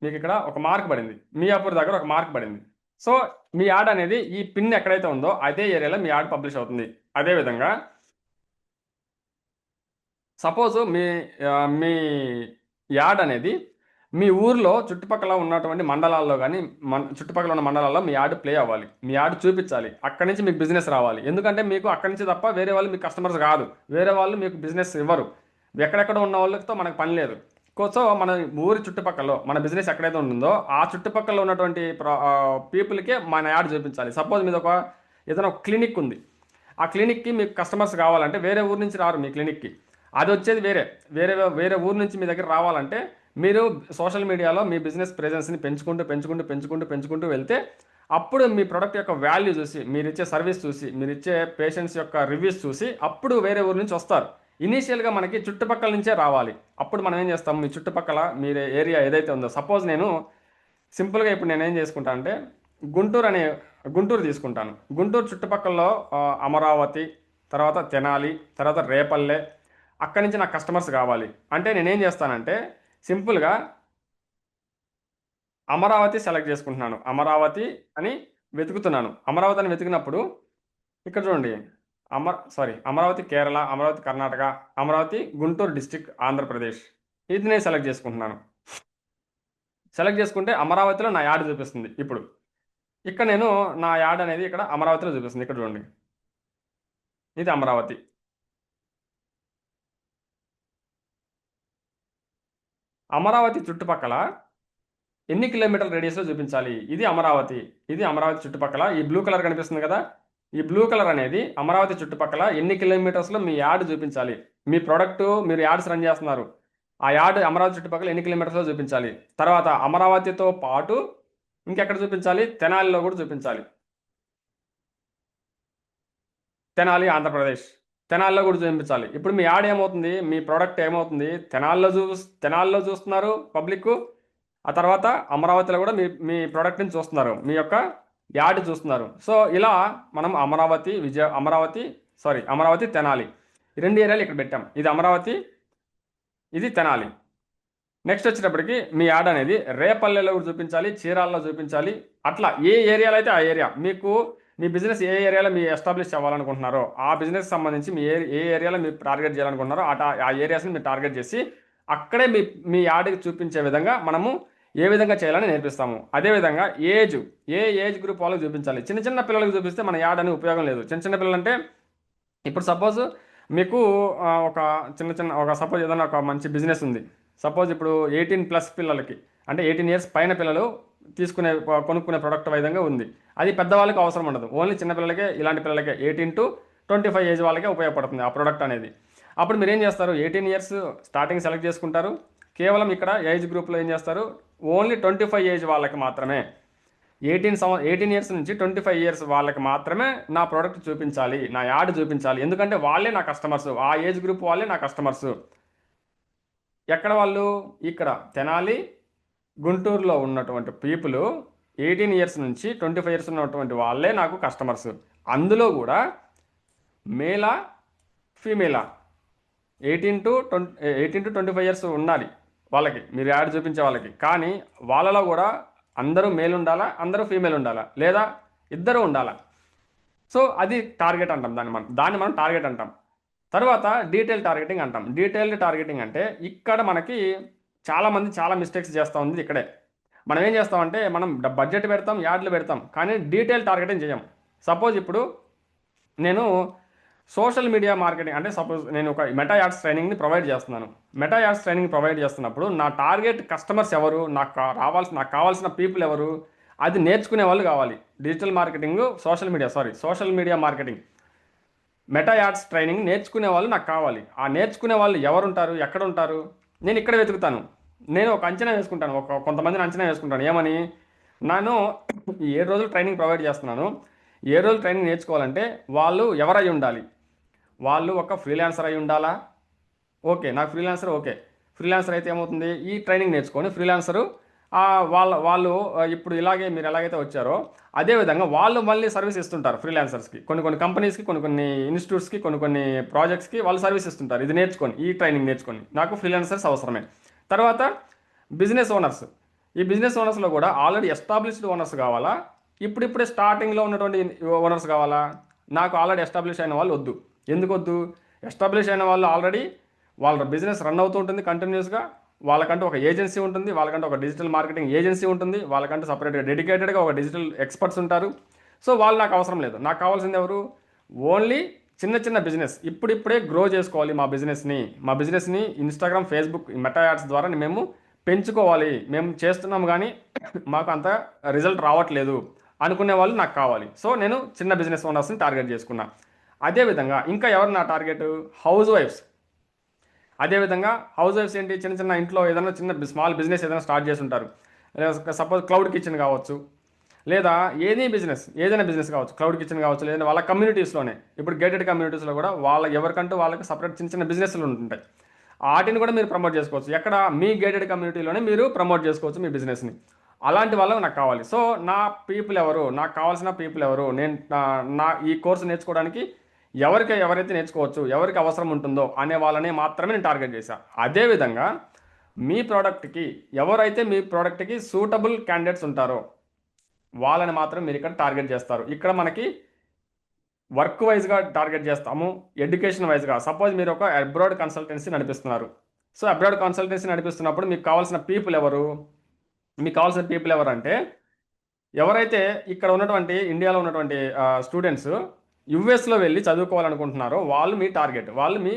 మీకు ఇక్కడ ఒక మార్క్ పడింది. మియాపూర్ దగ్గర ఒక మార్క్ పడింది. సో, మీ యాడ్ అనేది ఈ పిన్ ఎక్కడైతే ఉందో అదే ఏరియాలో మీ యాడ్ పబ్లిష్ అవుతుంది. అదేవిధంగా సపోజ్ మీ యాడ్ అనేది మీ ఊర్లో చుట్టుపక్కల ఉన్నటువంటి మండలాల్లో గానీ, చుట్టుపక్కల ఉన్న మండలాల్లో మీ యాడ్ ప్లే అవ్వాలి. మీ యాడ్ చూపిచ్చాలి. అక్కడి నుంచి మీకు బిజినెస్ రావాలి. ఎందుకంటే మీకు అక్కడి నుంచి తప్ప వేరే వాళ్ళు మీకు కస్టమర్స్ కాదు. వేరే వాళ్ళు మీకు బిజినెస్ ఇవ్వరు. ఎక్కడెక్కడ ఉన్న వాళ్ళతో మనకు పని లేదు. సో, మన ఊరి చుట్టుపక్కల మన బిజినెస్ ఎక్కడైతే ఉంటుందో, ఆ చుట్టుపక్కల ఉన్నటువంటి పీపుల్‌కే మన యాడ్ చూపించాలి. సపోజ్ ఏదైనా ఒక క్లినిక్ ఉంది. ఆ క్లినిక్‌కి మీకు కస్టమర్స్ కావాలంటే వేరే ఊరు నుంచి రారు మీ క్లినిక్‌కి. అదొచ్చేది వేరే వేరే ఊరు నుంచి మీ దగ్గర రావాలంటే మీరు సోషల్ మీడియాలో మీ బిజినెస్ ప్రెజెన్స్‌ని పెంచుకుంటూ వెళ్తే అప్పుడు మీ ప్రొడక్ట్ యొక్క వాల్యూ చూసి, మీరిచ్చే సర్వీస్ చూసి, మీరిచ్చే పేషెంట్స్ యొక్క రివ్యూస్ చూసి అప్పుడు వేరే ఊరు నుంచి వస్తారు. ఇనీషియల్‌గా మనకి చుట్టుపక్కల నుంచే రావాలి. అప్పుడు మనం ఏం చేస్తాం మీ చుట్టుపక్కల మీరు ఏరియా ఏదైతే ఉందో సపోజ్ నేను సింపుల్‌గా ఇప్పుడు నేనేం చేసుకుంటా అంటే గుంటూరు అనే గుంటూరు తీసుకుంటాను. గుంటూరు చుట్టుపక్కల అమరావతి, తర్వాత తెనాలి, తర్వాత రేపల్లె అక్కడి నుంచి నాకు కస్టమర్స్ కావాలి. అంటే నేనేం చేస్తానంటే సింపుల్‌గా అమరావతి సెలెక్ట్ చేసుకుంటున్నాను. అమరావతి అని వెతుకుతున్నాను. అమరావతి అని వెతికినప్పుడు ఇక్కడ చూడండి. అమరావతి కేరళ, అమరావతి కర్ణాటక, అమరావతి గుంటూరు డిస్ట్రిక్ట్ ఆంధ్రప్రదేశ్. ఇది నేను సెలెక్ట్ చేసుకుంటున్నాను. సెలెక్ట్ చేసుకుంటే అమరావతిలో నా యాడ్ చూపిస్తుంది. ఇప్పుడు ఇక్కడ నేను నా యాడ్ అనేది ఇక్కడ అమరావతిలో చూపిస్తుంది. ఇక్కడ చూడండి, ఇది అమరావతి. అమరావతి చుట్టుపక్కల ఎన్ని కిలోమీటర్ల రేడియస్లో చూపించాలి? ఇది అమరావతి. ఇది అమరావతి చుట్టుపక్కల ఈ బ్లూ కలర్ కనిపిస్తుంది కదా, ఈ బ్లూ కలర్ అనేది అమరావతి చుట్టుపక్కల ఎన్ని కిలోమీటర్స్లో మీ యాడ్ చూపించాలి. మీ ప్రోడక్ట్ మీరు యాడ్స్ రన్ చేస్తున్నారు, ఆ యాడ్ అమరావతి చుట్టుపక్కల ఎన్ని కిలోమీటర్స్లో చూపించాలి. తర్వాత అమరావతితో పాటు ఇంకెక్కడ చూపించాలి? తెనాలిలో కూడా చూపించాలి. తెనాలి ఆంధ్రప్రదేశ్, తెనాలిలో కూడా చూపించాలి. ఇప్పుడు మీ యాడ్ ఏమవుతుంది, మీ ప్రోడక్ట్ ఏమవుతుంది, తెనాలిలో చూస్తున్నారు పబ్లిక్. ఆ తర్వాత అమరావతిలో కూడా మీ మీ ప్రోడక్ట్ని చూస్తున్నారు, మీ యొక్క యాడ్ చూస్తున్నారు. సో ఇలా మనం అమరావతి తెనాలి ఈ రెండు ఏరియాలు ఇక్కడ పెట్టాం. ఇది అమరావతి, ఇది తెనాలి. నెక్స్ట్ వచ్చేటప్పటికి మీ యాడ్ అనేది రేపల్లెలో కూడా చూపించాలి, చీరాల్లో చూపించాలి. అట్లా ఏ ఏరియాలో అయితే ఆ ఏరియా మీకు, మీ బిజినెస్ ఏ ఏరియాలో మీరు ఎస్టాబ్లిష్ అవ్వాలనుకుంటున్నారో ఆ బిజినెస్ సంబంధించి మీ ఏ ఏరియాలో మీరు టార్గెట్ చేయాలనుకుంటున్నారో ఆ ఏరియాస్ని మీరు టార్గెట్ చేసి అక్కడే మీ యాడ్కి చూపించే విధంగా మనము ఏ విధంగా చేయాలని నేర్పిస్తాము. అదేవిధంగా ఏ ఏజ్ గ్రూప్ వాళ్ళకి చూపించాలి. చిన్న చిన్న పిల్లలకు చూపిస్తే మన యాడ్ అని ఉపయోగం లేదు. చిన్న చిన్న పిల్లలు అంటే ఇప్పుడు సపోజ్ మీకు సపోజ్ ఏదైనా ఒక మంచి బిజినెస్ ఉంది. సపోజ్ ఇప్పుడు 18+ పిల్లలకి, అంటే 18 ఇయర్స్ పైన పిల్లలు కొనుక్కునే ప్రోడక్ట్ విధంగా ఉంది. అది పెద్దవాళ్ళకి అవసరం ఉండదు, ఓన్లీ చిన్నపిల్లలకే, ఇలాంటి పిల్లలకే 18 to 25 ఏజ్ వాళ్ళకే ఉపయోగపడుతుంది ఆ ప్రోడక్ట్ అనేది. అప్పుడు మీరు ఏం చేస్తారు, 18 ఇయర్స్ స్టార్టింగ్ సెలెక్ట్ చేసుకుంటారు. కేవలం ఇక్కడ ఏజ్ గ్రూప్లో ఏం చేస్తారు, ఓన్లీ 25 ఏజ్ వాళ్ళకి మాత్రమే, 18 ఇయర్స్ నుంచి 25 ఇయర్స్ వాళ్ళకి మాత్రమే నా ప్రోడక్ట్ చూపించాలి, నా యాడ్ చూపించాలి. ఎందుకంటే వాళ్ళే నా కస్టమర్స్, ఆ ఏజ్ గ్రూప్ వాళ్ళే నా కస్టమర్స్. ఎక్కడ వాళ్ళు? ఇక్కడ తెనాలి, గుంటూరులో ఉన్నటువంటి పీపుల్ 18 ఇయర్స్ నుంచి 25 ఇయర్స్ ఉన్నటువంటి వాళ్ళే నాకు కస్టమర్స్. అందులో కూడా మేలా ఫీమేలా 18 to 25 ఇయర్స్ ఉండాలి వాళ్ళకి, మీరు యాడ్ చూపించే వాళ్ళకి. కానీ వాళ్ళలో కూడా అందరూ మేల్ ఉండాలా, అందరూ ఫీమేల్ ఉండాలా, లేదా ఇద్దరు ఉండాలా. సో అది టార్గెట్ అంటాం, దాన్ని మనం టార్గెట్ అంటాం. తర్వాత డీటెయిల్ టార్గెటింగ్ అంటాం. డీటెయిల్డ్ టార్గెటింగ్ అంటే ఇక్కడ మనకి చాలామంది చాలా మిస్టేక్స్ చేస్తూ ఉంది ఇక్కడే. మనం ఏం చేస్తామంటే మనం బడ్జెట్ పెడతాం, యాడ్లు పెడతాం, కానీ డీటెయిల్ టార్గెటింగ్ చేయం. సపోజ్ ఇప్పుడు నేను సోషల్ మీడియా మార్కెటింగ్, అంటే సపోజ్ నేను ఒక మెటా యాడ్స్ ట్రైనింగ్ని ప్రొవైడ్ చేస్తున్నాను. మెటా యాడ్స్ ట్రైనింగ్ ప్రొవైడ్ చేస్తున్నప్పుడు నా టార్గెట్ కస్టమర్స్ ఎవరు, నాకు కావాల్సిన పీపుల్ ఎవరు, అది నేర్చుకునే వాళ్ళు కావాలి. Digital marketing, social media marketing, meta ads training నేర్చుకునే వాళ్ళు నాకు కావాలి. ఆ నేర్చుకునే వాళ్ళు ఎవరు ఉంటారు, ఎక్కడ ఉంటారు, నేను ఇక్కడ వెతుకుతాను. నేను ఒక అంచనా వేసుకుంటాను, కొంతమందిని అంచనా వేసుకుంటాను. ఏమని? నేను ఈ 7 రోజులు ట్రైనింగ్ ప్రొవైడ్ చేస్తున్నాను. 7 రోజులు ట్రైనింగ్ నేర్చుకోవాలంటే వాళ్ళు ఎవరై ఉండాలి? వాళ్ళు ఒక ఫ్రీలాన్సర్ అయి ఉండాలా? ఓకే, నాకు ఫ్రీలాన్సర్ ఓకే. ఫ్రీలాన్సర్ అయితే ఏమవుతుంది, ఈ ట్రైనింగ్ నేర్చుకొని ఫ్రీలాన్సరు వాళ్ళు ఇప్పుడు మీరు ఎలాగైతే వచ్చారో అదేవిధంగా వాళ్ళు మళ్ళీ సర్వీస్ ఇస్తుంటారు ఫ్రీలాన్సర్స్కి, కొన్ని కంపెనీస్కి, కొన్ని ఇన్స్టిట్యూట్స్కి, కొన్ని ప్రాజెక్ట్స్కి వాళ్ళు సర్వీస్ ఇస్తుంటారు. ఇది నేర్చుకొని, ఈ ట్రైనింగ్ నేర్చుకొని నాకు ఫ్రీలాన్సర్స్ అవసరమే. తర్వాత బిజినెస్ ఓనర్స్, ఈ బిజినెస్ ఓనర్స్లో కూడా ఆల్రెడీ ఎస్టాబ్లిష్డ్ ఓనర్స్ కావాలా, ఇప్పుడిప్పుడే స్టార్టింగ్లో ఉన్నటువంటి ఓనర్స్ కావాలా? నాకు ఆల్రెడీ ఎస్టాబ్లిష్ అయిన వాళ్ళు వద్దు. ఎందుకు వద్దు? ఎస్టాబ్లిష్ అయిన వాళ్ళు ఆల్రెడీ వాళ్ళ బిజినెస్ రన్ అవుతూ ఉంటుంది కంటిన్యూస్గా, వాళ్ళకంటూ ఒక ఏజెన్సీ ఉంటుంది, వాళ్ళకంటూ ఒక డిజిటల్ మార్కెటింగ్ ఏజెన్సీ ఉంటుంది, వాళ్ళకంటూ సపరేట్గా డెడికేటెడ్గా ఒక డిజిటల్ ఎక్స్పర్ట్స్ ఉంటారు. సో వాళ్ళు నాకు అవసరం లేదు. నాకు కావాల్సింది ఎవరు? ఓన్లీ చిన్న బిజినెస్ ఇప్పుడిప్పుడే గ్రో చేసుకోవాలి మా బిజినెస్ని ఇన్స్టాగ్రామ్, ఫేస్బుక్, మెటా యాడ్స్ ద్వారా మేము పెంచుకోవాలి, మేము చేస్తున్నాము కానీ మాకు అంత రిజల్ట్ రావట్లేదు అనుకునే వాళ్ళు నాకు కావాలి. సో నేను చిన్న బిజినెస్ ఓనర్స్ని టార్గెట్ చేసుకున్నా. అదేవిధంగా ఇంకా ఎవరు నా టార్గెట్? హౌస్ వైఫ్స్. అదేవిధంగా హౌస్ వైఫ్స్ ఏంటి, చిన్న ఇంట్లో ఏదైనా స్మాల్ బిజినెస్ ఏదైనా స్టార్ట్ చేసి ఉంటారు. సపోజ్ క్లౌడ్ కిచెన్ కావచ్చు, లేదా ఏదైనా బిజినెస్ కావచ్చు, క్లౌడ్ కిచెన్ కావచ్చు, లేదా వాళ్ళ కమ్యూనిటీస్లోనే, ఇప్పుడు గేటెడ్ కమ్యూనిటీస్లో కూడా వాళ్ళకి సపరేట్ చిన్న బిజినెస్లు ఉంటాయి. వాటిని కూడా మీరు ప్రమోట్ చేసుకోవచ్చు. ఎక్కడ? మీ గేటెడ్ కమ్యూనిటీలోనే మీరు ప్రమోట్ చేసుకోవచ్చు మీ బిజినెస్ని. అలాంటి వాళ్ళకి నాకు కావాలి. సో నా పీపుల్ ఎవరు, నాకు కావాల్సిన పీపుల్ ఎవరు, నేను నా ఈ కోర్సు నేర్చుకోవడానికి ఎవరైతే నేర్చుకోవచ్చు, ఎవరికి అవసరం ఉంటుందో అనే వాళ్ళని మాత్రమే నేను టార్గెట్ చేశాను. అదేవిధంగా మీ ప్రోడక్ట్కి ఎవరైతే మీ ప్రోడక్ట్కి సూటబుల్ క్యాండిడేట్స్ ఉంటారో వాళ్ళని మాత్రం మీరు ఇక్కడ టార్గెట్ చేస్తారు. ఇక్కడ మనకి వర్క్ వైజ్గా టార్గెట్ చేస్తాము, ఎడ్యుకేషన్ వైజ్గా. సపోజ్ మీరు ఒక అబ్రాడ్ కన్సల్టెన్సీ నడిపిస్తున్నారు. సో అబ్రాడ్ కన్సల్టెన్సీ నడిపిస్తున్నప్పుడు మీకు కావాల్సిన పీపుల్ ఎవరు? మీకు కావాల్సిన పీపుల్ ఎవరు అంటే ఎవరైతే ఇక్కడ ఉన్నటువంటి ఇండియాలో ఉన్నటువంటి స్టూడెంట్స్ యుఎస్లో వెళ్ళి చదువుకోవాలనుకుంటున్నారో వాళ్ళు మీ టార్గెట్, వాళ్ళు మీ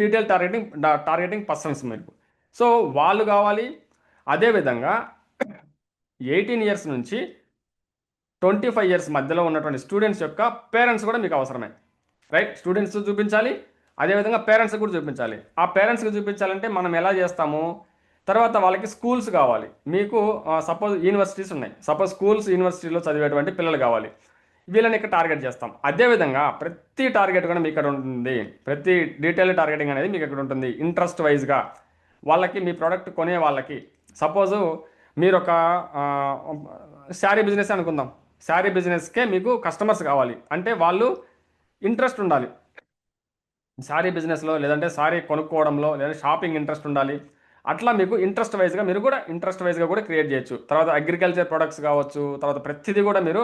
డీటెయిల్ టార్గెటింగ్ పర్సన్స్ మీకు. సో వాళ్ళు కావాలి. అదేవిధంగా 18 ఇయర్స్ నుంచి 25 ఇయర్స్ మధ్యలో ఉన్నటువంటి స్టూడెంట్స్ యొక్క పేరెంట్స్ కూడా మీకు అవసరమే, రైట్? స్టూడెంట్స్ చూపించాలి, అదేవిధంగా పేరెంట్స్కి కూడా చూపించాలి. ఆ పేరెంట్స్కి చూపించాలంటే మనం ఎలా చేస్తాము? తర్వాత వాళ్ళకి స్కూల్స్ కావాలి మీకు. సపోజ్ యూనివర్సిటీస్ ఉన్నాయి, సపోజ్ స్కూల్స్ యూనివర్సిటీలో చదివేటువంటి పిల్లలు కావాలి, వీళ్ళని ఇక్కడ టార్గెట్ చేస్తాం. అదేవిధంగా ప్రతి టార్గెట్ కూడా మీకు ఇక్కడ ఉంటుంది, ప్రతి డీటెయిల్ టార్గెటింగ్ అనేది మీకు ఇక్కడ ఉంటుంది. ఇంట్రెస్ట్ వైజ్గా వాళ్ళకి మీ ప్రోడక్ట్ కొనే వాళ్ళకి, సపోజు మీరు ఒక శారీ బిజినెస్ అనుకుందాం. శారీ బిజినెస్కే మీకు కస్టమర్స్ కావాలి అంటే వాళ్ళు ఇంట్రెస్ట్ ఉండాలి శారీ బిజినెస్లో, లేదంటే శారీ కొనుక్కోవడంలో, లేదా షాపింగ్ ఇంట్రెస్ట్ ఉండాలి. అట్లా మీకు ఇంట్రెస్ట్ వైజ్గా మీరు కూడా ఇంట్రెస్ట్ వైజ్గా కూడా క్రియేట్ చేయొచ్చు. తర్వాత అగ్రికల్చర్ ప్రొడక్ట్స్ కావచ్చు, తర్వాత ప్రతిదీ కూడా మీరు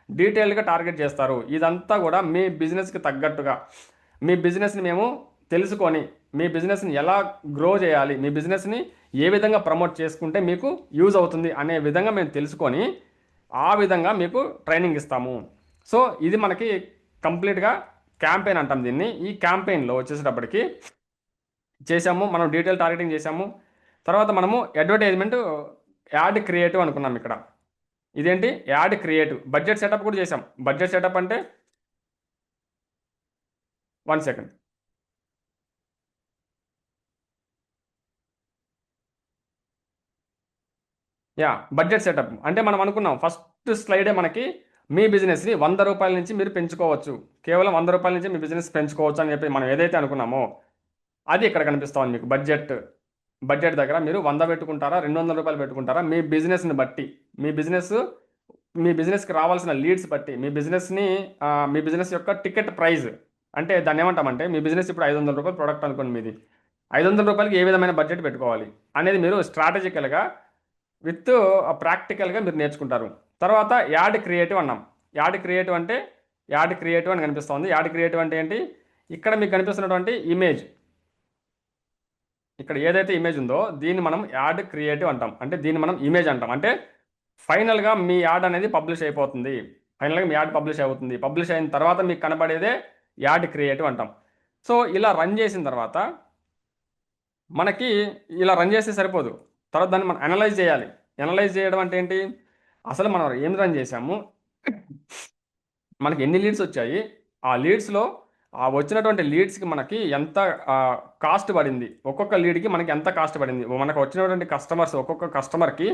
డీటెయిల్గా టార్గెట్ చేస్తారు. ఇదంతా కూడా మీ బిజినెస్కి తగ్గట్టుగా, మీ బిజినెస్ని మేము తెలుసుకొని, మీ బిజినెస్ని ఎలా గ్రో చేయాలి, మీ బిజినెస్ని ఏ విధంగా ప్రమోట్ చేసుకుంటే మీకు యూజ్ అవుతుంది అనే విధంగా మేము తెలుసుకొని ఆ విధంగా మీకు ట్రైనింగ్ ఇస్తాము. సో ఇది మనకి కంప్లీట్గా క్యాంపెయిన్ అంటాం దీన్ని. ఈ క్యాంపెయిన్లో వచ్చేసేటప్పటికి చేసాము, మనం డీటెయిల్ టార్గెటింగ్ చేసాము. తర్వాత మనము అడ్వర్టైజ్మెంట్ యాడ్ క్రియేటివ్ అనుకున్నాం ఇక్కడ. ఇదేంటి? Add creative. బడ్జెట్ సెటప్ కూడా చేసాం. బడ్జెట్ సెటప్ అంటే 1 సెకండ్. యా, బడ్జెట్ సెటప్ అంటే మనం అనుకున్నాం ఫస్ట్ స్లైడే మనకి మీ బిజినెస్ని 100 రూపాయల నుంచి మీరు పెంచుకోవచ్చు, కేవలం 100 రూపాయల నుంచి మీ బిజినెస్ పెంచుకోవచ్చు అని చెప్పి మనం ఏదైతే అనుకున్నామో అది ఇక్కడ కనిపిస్తుంది మీకు. బడ్జెట్ దగ్గర మీరు 100 పెట్టుకుంటారా, 200 రూపాయలు పెట్టుకుంటారా, మీ బిజినెస్ని బట్టి, మీ బిజినెస్కి రావాల్సిన లీడ్స్ బట్టి, మీ బిజినెస్ యొక్క టికెట్ ప్రైస్ అంటే దాన్ని ఏమంటామంటే, మీ బిజినెస్ ఇప్పుడు 500 రూపాయలు ప్రోడక్ట్ అనుకోండి మీది, 500 రూపాయలకి ఏ విధమైన బడ్జెట్ పెట్టుకోవాలి అనేది మీరు స్ట్రాటజికల్గా విత్ ప్రాక్టికల్గా మీరు నేర్చుకుంటారు. తర్వాత యాడ్ క్రియేటివ్ అన్నాం. యాడ్ క్రియేటివ్ అని కనిపిస్తుంది. యాడ్ క్రియేటివ్ అంటే ఏంటి? ఇక్కడ మీకు కనిపిస్తున్నటువంటి ఇమేజ్, ఇక్కడ ఏదైతే ఇమేజ్ ఉందో దీన్ని మనం యాడ్ క్రియేటివ్ అంటాం. అంటే దీన్ని మనం ఇమేజ్ అంటాం. అంటే ఫైనల్గా మీ యాడ్ అనేది పబ్లిష్ అయిపోతుంది. ఫైనల్గా మీ యాడ్ పబ్లిష్ అవుతుంది. పబ్లిష్ అయిన తర్వాత మీకు కనబడేదే యాడ్ క్రియేటివ్ అంటాం. సో ఇలా రన్ చేసిన తర్వాత మనకి ఇలా రన్ చేస్తే సరిపోదు. తర్వాత దాన్ని మనం అనలైజ్ చేయాలి. అనలైజ్ చేయడం అంటే ఏంటి? అసలు మనం ఏం రన్ చేసాము, మనకి ఎన్ని లీడ్స్ వచ్చాయి, ఆ లీడ్స్లో ఆ వచ్చినటువంటి లీడ్స్కి మనకి ఎంత కాస్ట్ పడింది, ఒక్కొక్క లీడ్కి మనకి ఎంత కాస్ట్ పడింది, మనకు వచ్చినటువంటి కస్టమర్స్ ఒక్కొక్క కస్టమర్కి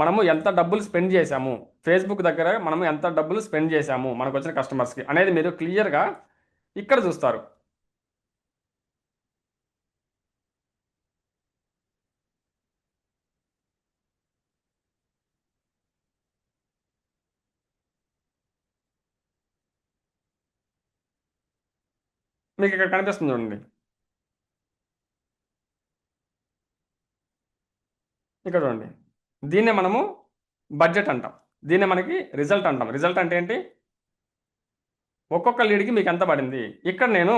మనము ఎంత డబ్బులు స్పెండ్ చేశాము, ఫేస్బుక్ దగ్గర మనము ఎంత డబ్బులు స్పెండ్ చేశాము మనకు వచ్చిన కస్టమర్స్కి అనేది మీరు క్లియర్గా ఇక్కడ చూస్తారు. మీకు ఇక్కడ కనిపిస్తుంది చూడండి, ఇక్కడ చూడండి. దీన్నే మనము బడ్జెట్ అంటాం, దీన్నే మనకి రిజల్ట్ అంటాం. రిజల్ట్ అంటే ఏంటి? ఒక్కొక్క లీడ్కి మీకు ఎంత పడింది. ఇక్కడ నేను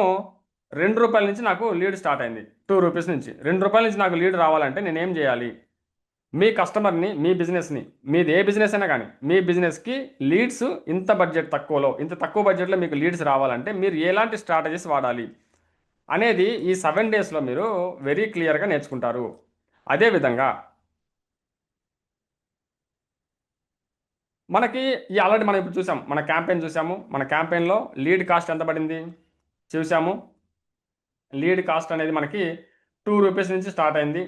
2 రూపాయల నుంచి నాకు లీడ్ స్టార్ట్ అయింది, 2 రూపీస్ నుంచి. 2 రూపాయల నుంచి నాకు లీడ్ రావాలంటే నేను ఏం చేయాలి? మీ కస్టమర్ని, మీ బిజినెస్ని, మీది ఏ బిజినెస్ అయినా కానీ మీ బిజినెస్కి లీడ్స్ ఇంత తక్కువ బడ్జెట్లో మీకు లీడ్స్ రావాలంటే మీరు ఎలాంటి స్ట్రాటజీస్ వాడాలి అనేది ఈ 7 డేస్లో మీరు వెరీ క్లియర్గా నేర్చుకుంటారు. అదేవిధంగా మనకి ఈ ఆల్రెడీ మనం ఇప్పుడు చూసాం, మన క్యాంపెయిన్ చూసాము. మన క్యాంపెయిన్లో లీడ్ కాస్ట్ ఎంత పడింది చూసాము. లీడ్ కాస్ట్ అనేది మనకి 2 రూపీస్ నుంచి స్టార్ట్ అయింది.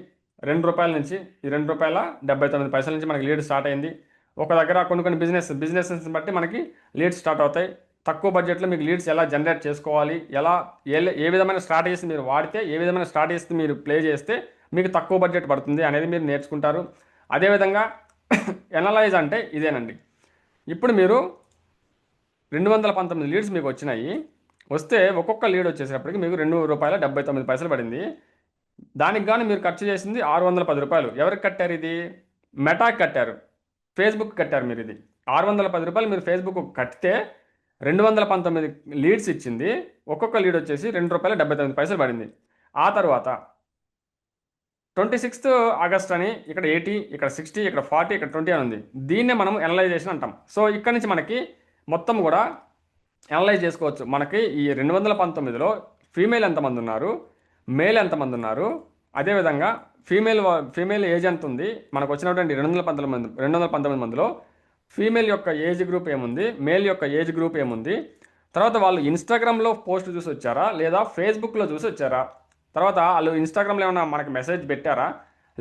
2 రూపాయల నుంచి, ఈ 2 రూపాయల 79 పైసల నుంచి మనకి లీడ్ స్టార్ట్ అయింది. ఒక దగ్గర కొన్ని బిజినెస్ బట్టి మనకి లీడ్స్ స్టార్ట్ అవుతాయి. తక్కువ బడ్జెట్లో మీకు లీడ్స్ ఎలా జనరేట్ చేసుకోవాలి, ఏ విధమైన స్ట్రాటజీస్ మీరు వాడితే, ఏ విధమైన స్ట్రాటజీస్ మీరు ప్లే చేస్తే మీకు తక్కువ బడ్జెట్ పడుతుంది అనేది మీరు నేర్చుకుంటారు. అదేవిధంగా ఎనలైజ్ అంటే ఇదేనండి. ఇప్పుడు మీరు 219 లీడ్స్ మీకు వచ్చినాయి. వస్తే ఒక్కొక్క లీడ్ వచ్చేసేటప్పటికి మీకు 2 రూపాయల 79 పైసలు పడింది. దానికి గాను మీరు ఖర్చు చేసింది రూ. 610. ఎవరికి కట్టారు ఇది? మెటాకి కట్టారు, ఫేస్బుక్ కట్టారు మీరు ఇది. రూ. 610 మీరు ఫేస్బుక్ కట్టితే 219 లీడ్స్ ఇచ్చింది. ఒక్కొక్క లీడ్ వచ్చేసి రూ. 2.79 పడింది. ఆ తర్వాత 26th ఆగస్ట్ అని ఇక్కడ 80, ఇక్కడ 60, ఇక్కడ 40, ఇక్కడ 20 అని ఉంది. దీన్నే మనం ఎనలైజేషన్ అంటాం. సో ఇక్కడ నుంచి మనకి మొత్తం కూడా అనలైజ్ చేసుకోవచ్చు. మనకి ఈ 219లో ఫీమేల్ ఎంతమంది ఉన్నారు, మేల్ ఎంతమంది ఉన్నారు, అదేవిధంగా ఫీమేల్ ఏజ్ ఎంత ఉంది. మనకు వచ్చినటువంటి 219 మందిలో ఫీమేల్ యొక్క ఏజ్ గ్రూప్ ఏముంది, మేల్ యొక్క ఏజ్ గ్రూప్ ఏముంది, తర్వాత వాళ్ళు ఇన్స్టాగ్రామ్లో పోస్ట్ చూసి వచ్చారా లేదా ఫేస్బుక్లో చూసి వచ్చారా, తర్వాత వాళ్ళు ఇన్స్టాగ్రామ్లో ఏమైనా మనకి మెసేజ్ పెట్టారా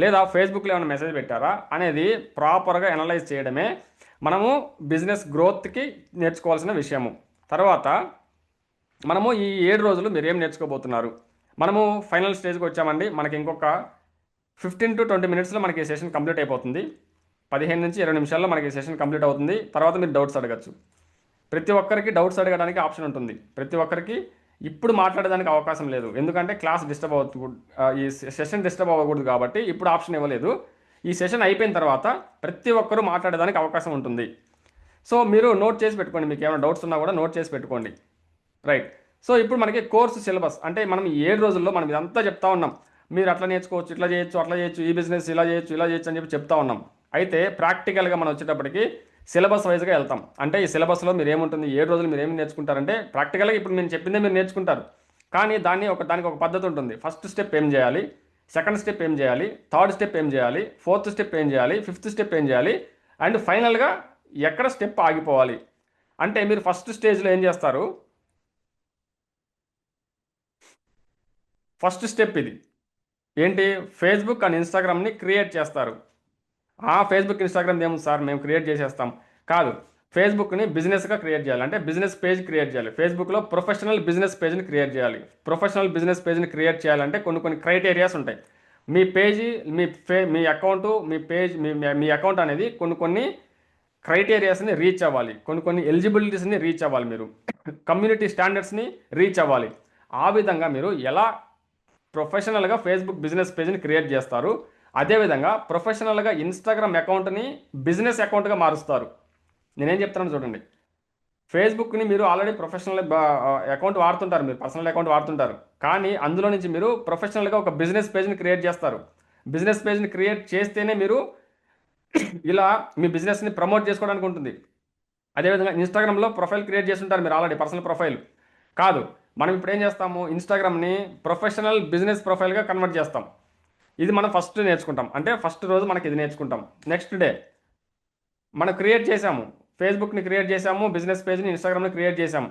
లేదా ఫేస్బుక్లో ఏమైనా మెసేజ్ పెట్టారా అనేది ప్రాపర్గా అనలైజ్ చేయడమే మనము బిజినెస్ గ్రోత్కి నేర్చుకోవాల్సిన విషయము. తర్వాత మనము ఈ 7 రోజులు మీరు ఏం నేర్చుకోబోతున్నారు? మనము ఫైనల్ స్టేజ్కి వచ్చామండి. మనకి ఇంకొక 15 to 20 మినిట్స్లో మనకి ఈ సెషన్ కంప్లీట్ అయిపోతుంది. 15 నుంచి 20 నిమిషాల్లో మనకి ఈ సెషన్ కంప్లీట్ అవుతుంది. తర్వాత మీరు డౌట్స్ అడగచ్చు. ప్రతి ఒక్కరికి డౌట్స్ అడగడానికి ఆప్షన్ ఉంటుంది. ప్రతి ఒక్కరికి ఇప్పుడు మాట్లాడడానికి అవకాశం లేదు, ఎందుకంటే క్లాస్ డిస్టర్బ్ అవుతుంది, ఈ సెషన్ డిస్టర్బ్ అవ్వకూడదు కాబట్టి ఇప్పుడు ఆప్షన్ ఇవ్వలేదు. ఈ సెషన్ అయిపోయిన తర్వాత ప్రతి ఒక్కరూ మాట్లాడడానికి అవకాశం ఉంటుంది. సో మీరు నోట్ చేసి పెట్టుకోండి, మీకు ఏమైనా డౌట్స్ ఉన్నా కూడా నోట్ చేసి పెట్టుకోండి. రైట్. సో ఇప్పుడు మనకి కోర్సు సిలబస్ అంటే మనం 7 రోజుల్లో మనం ఇదంతా చెప్తా ఉన్నాం. మీరు అట్లా నేర్చుకోవచ్చు, ఇట్లా చేయొచ్చు, అట్లా చేయొచ్చు, ఈ బిజినెస్ ఇలా చేయొచ్చు, ఇలా చేయొచ్చు అని చెప్పి చెప్తా ఉన్నాం. అయితే ప్రాక్టికల్గా మనం వచ్చేటప్పటికి సిలబస్ వైజ్గా వెళ్తాం. అంటే ఈ సిలబస్లో మీరు ఏముంటుంది, 7 రోజులు మీరు ఏమి నేర్చుకుంటారంటే ప్రాక్టికల్గా ఇప్పుడు నేను చెప్పిందే మీరు నేర్చుకుంటారు. కానీ దానికి ఒక పద్ధతి ఉంటుంది. ఫస్ట్ స్టెప్ ఏం చేయాలి, సెకండ్ స్టెప్ ఏం చేయాలి, థర్డ్ స్టెప్ ఏం చేయాలి, ఫోర్త్ స్టెప్ ఏం చేయాలి, ఫిఫ్త్ స్టెప్ ఏం చేయాలి, అండ్ ఫైనల్గా ఎక్కడ స్టెప్ ఆగిపోవాలి. అంటే మీరు ఫస్ట్ స్టేజ్లో ఏం చేస్తారు, ఫస్ట్ స్టెప్ ఇది ఏంటి, ఫేస్బుక్ అండ్ ఇన్స్టాగ్రామ్ని క్రియేట్ చేస్తారు. ఫేస్బుక్ ఇన్స్టాగ్రామ్ ఏముంది సార్ మేము క్రియేట్ చేసేస్తాం, కాదు. ఫేస్బుక్ని బిజినెస్గా క్రియేట్ చేయాలి, అంటే బిజినెస్ పేజ్ క్రియేట్ చేయాలి. ఫేస్బుక్లో ప్రొఫెషనల్ బిజినెస్ పేజ్ని క్రియేట్ చేయాలి. ప్రొఫెషనల్ బిజినెస్ పేజ్ని క్రియేట్ చేయాలంటే కొన్ని క్రైటీరియాస్ ఉంటాయి. మీ పేజీ మీ అకౌంటు మీ పేజ్ మీ అకౌంట్ అనేది కొన్ని క్రైటీరియాస్ని రీచ్ అవ్వాలి, కొన్ని ఎలిజిబిలిటీస్ని రీచ్ అవ్వాలి, మీరు కమ్యూనిటీ స్టాండర్డ్స్ని రీచ్ అవ్వాలి. ఆ విధంగా మీరు ఎలా ప్రొఫెషనల్గా ఫేస్బుక్ బిజినెస్ పేజ్ని క్రియేట్ చేస్తారు, అదేవిధంగా ప్రొఫెషనల్గా ఇన్స్టాగ్రామ్ అకౌంట్ని బిజినెస్ అకౌంట్గా మారుస్తారు. నేనేం చెప్తాను చూడండి, ఫేస్బుక్ని మీరు ఆల్రెడీ ప్రొఫెషనల్ అకౌంట్ వాడుతుంటారు, మీరు పర్సనల్ అకౌంట్ వాడుతుంటారు, కానీ అందులో నుంచి మీరు ప్రొఫెషనల్గా ఒక బిజినెస్ పేజ్ని క్రియేట్ చేస్తారు. బిజినెస్ పేజ్ని క్రియేట్ చేస్తేనే మీరు ఇలా మీ బిజినెస్ని ప్రమోట్ చేసుకోవడానికి ఉంటుంది. అదేవిధంగా ఇన్స్టాగ్రామ్లో ప్రొఫైల్ క్రియేట్ చేస్తుంటారు మీరు ఆల్రెడీ, పర్సనల్ ప్రొఫైల్ కాదు. మనం ఇప్పుడు ఏం చేస్తాము, ఇన్స్టాగ్రామ్ని ప్రొఫెషనల్ బిజినెస్ ప్రొఫైల్గా కన్వర్ట్ చేస్తాం. ఇది మనం ఫస్ట్ నేర్చుకుంటాం, అంటే ఫస్ట్ రోజు మనకి ఇది నేర్చుకుంటాం. నెక్స్ట్ డే మనం క్రియేట్ చేసాము, ఫేస్బుక్ని క్రియేట్ చేసాము, బిజినెస్ పేజ్ని ఇన్స్టాగ్రామ్ని క్రియేట్ చేసాము.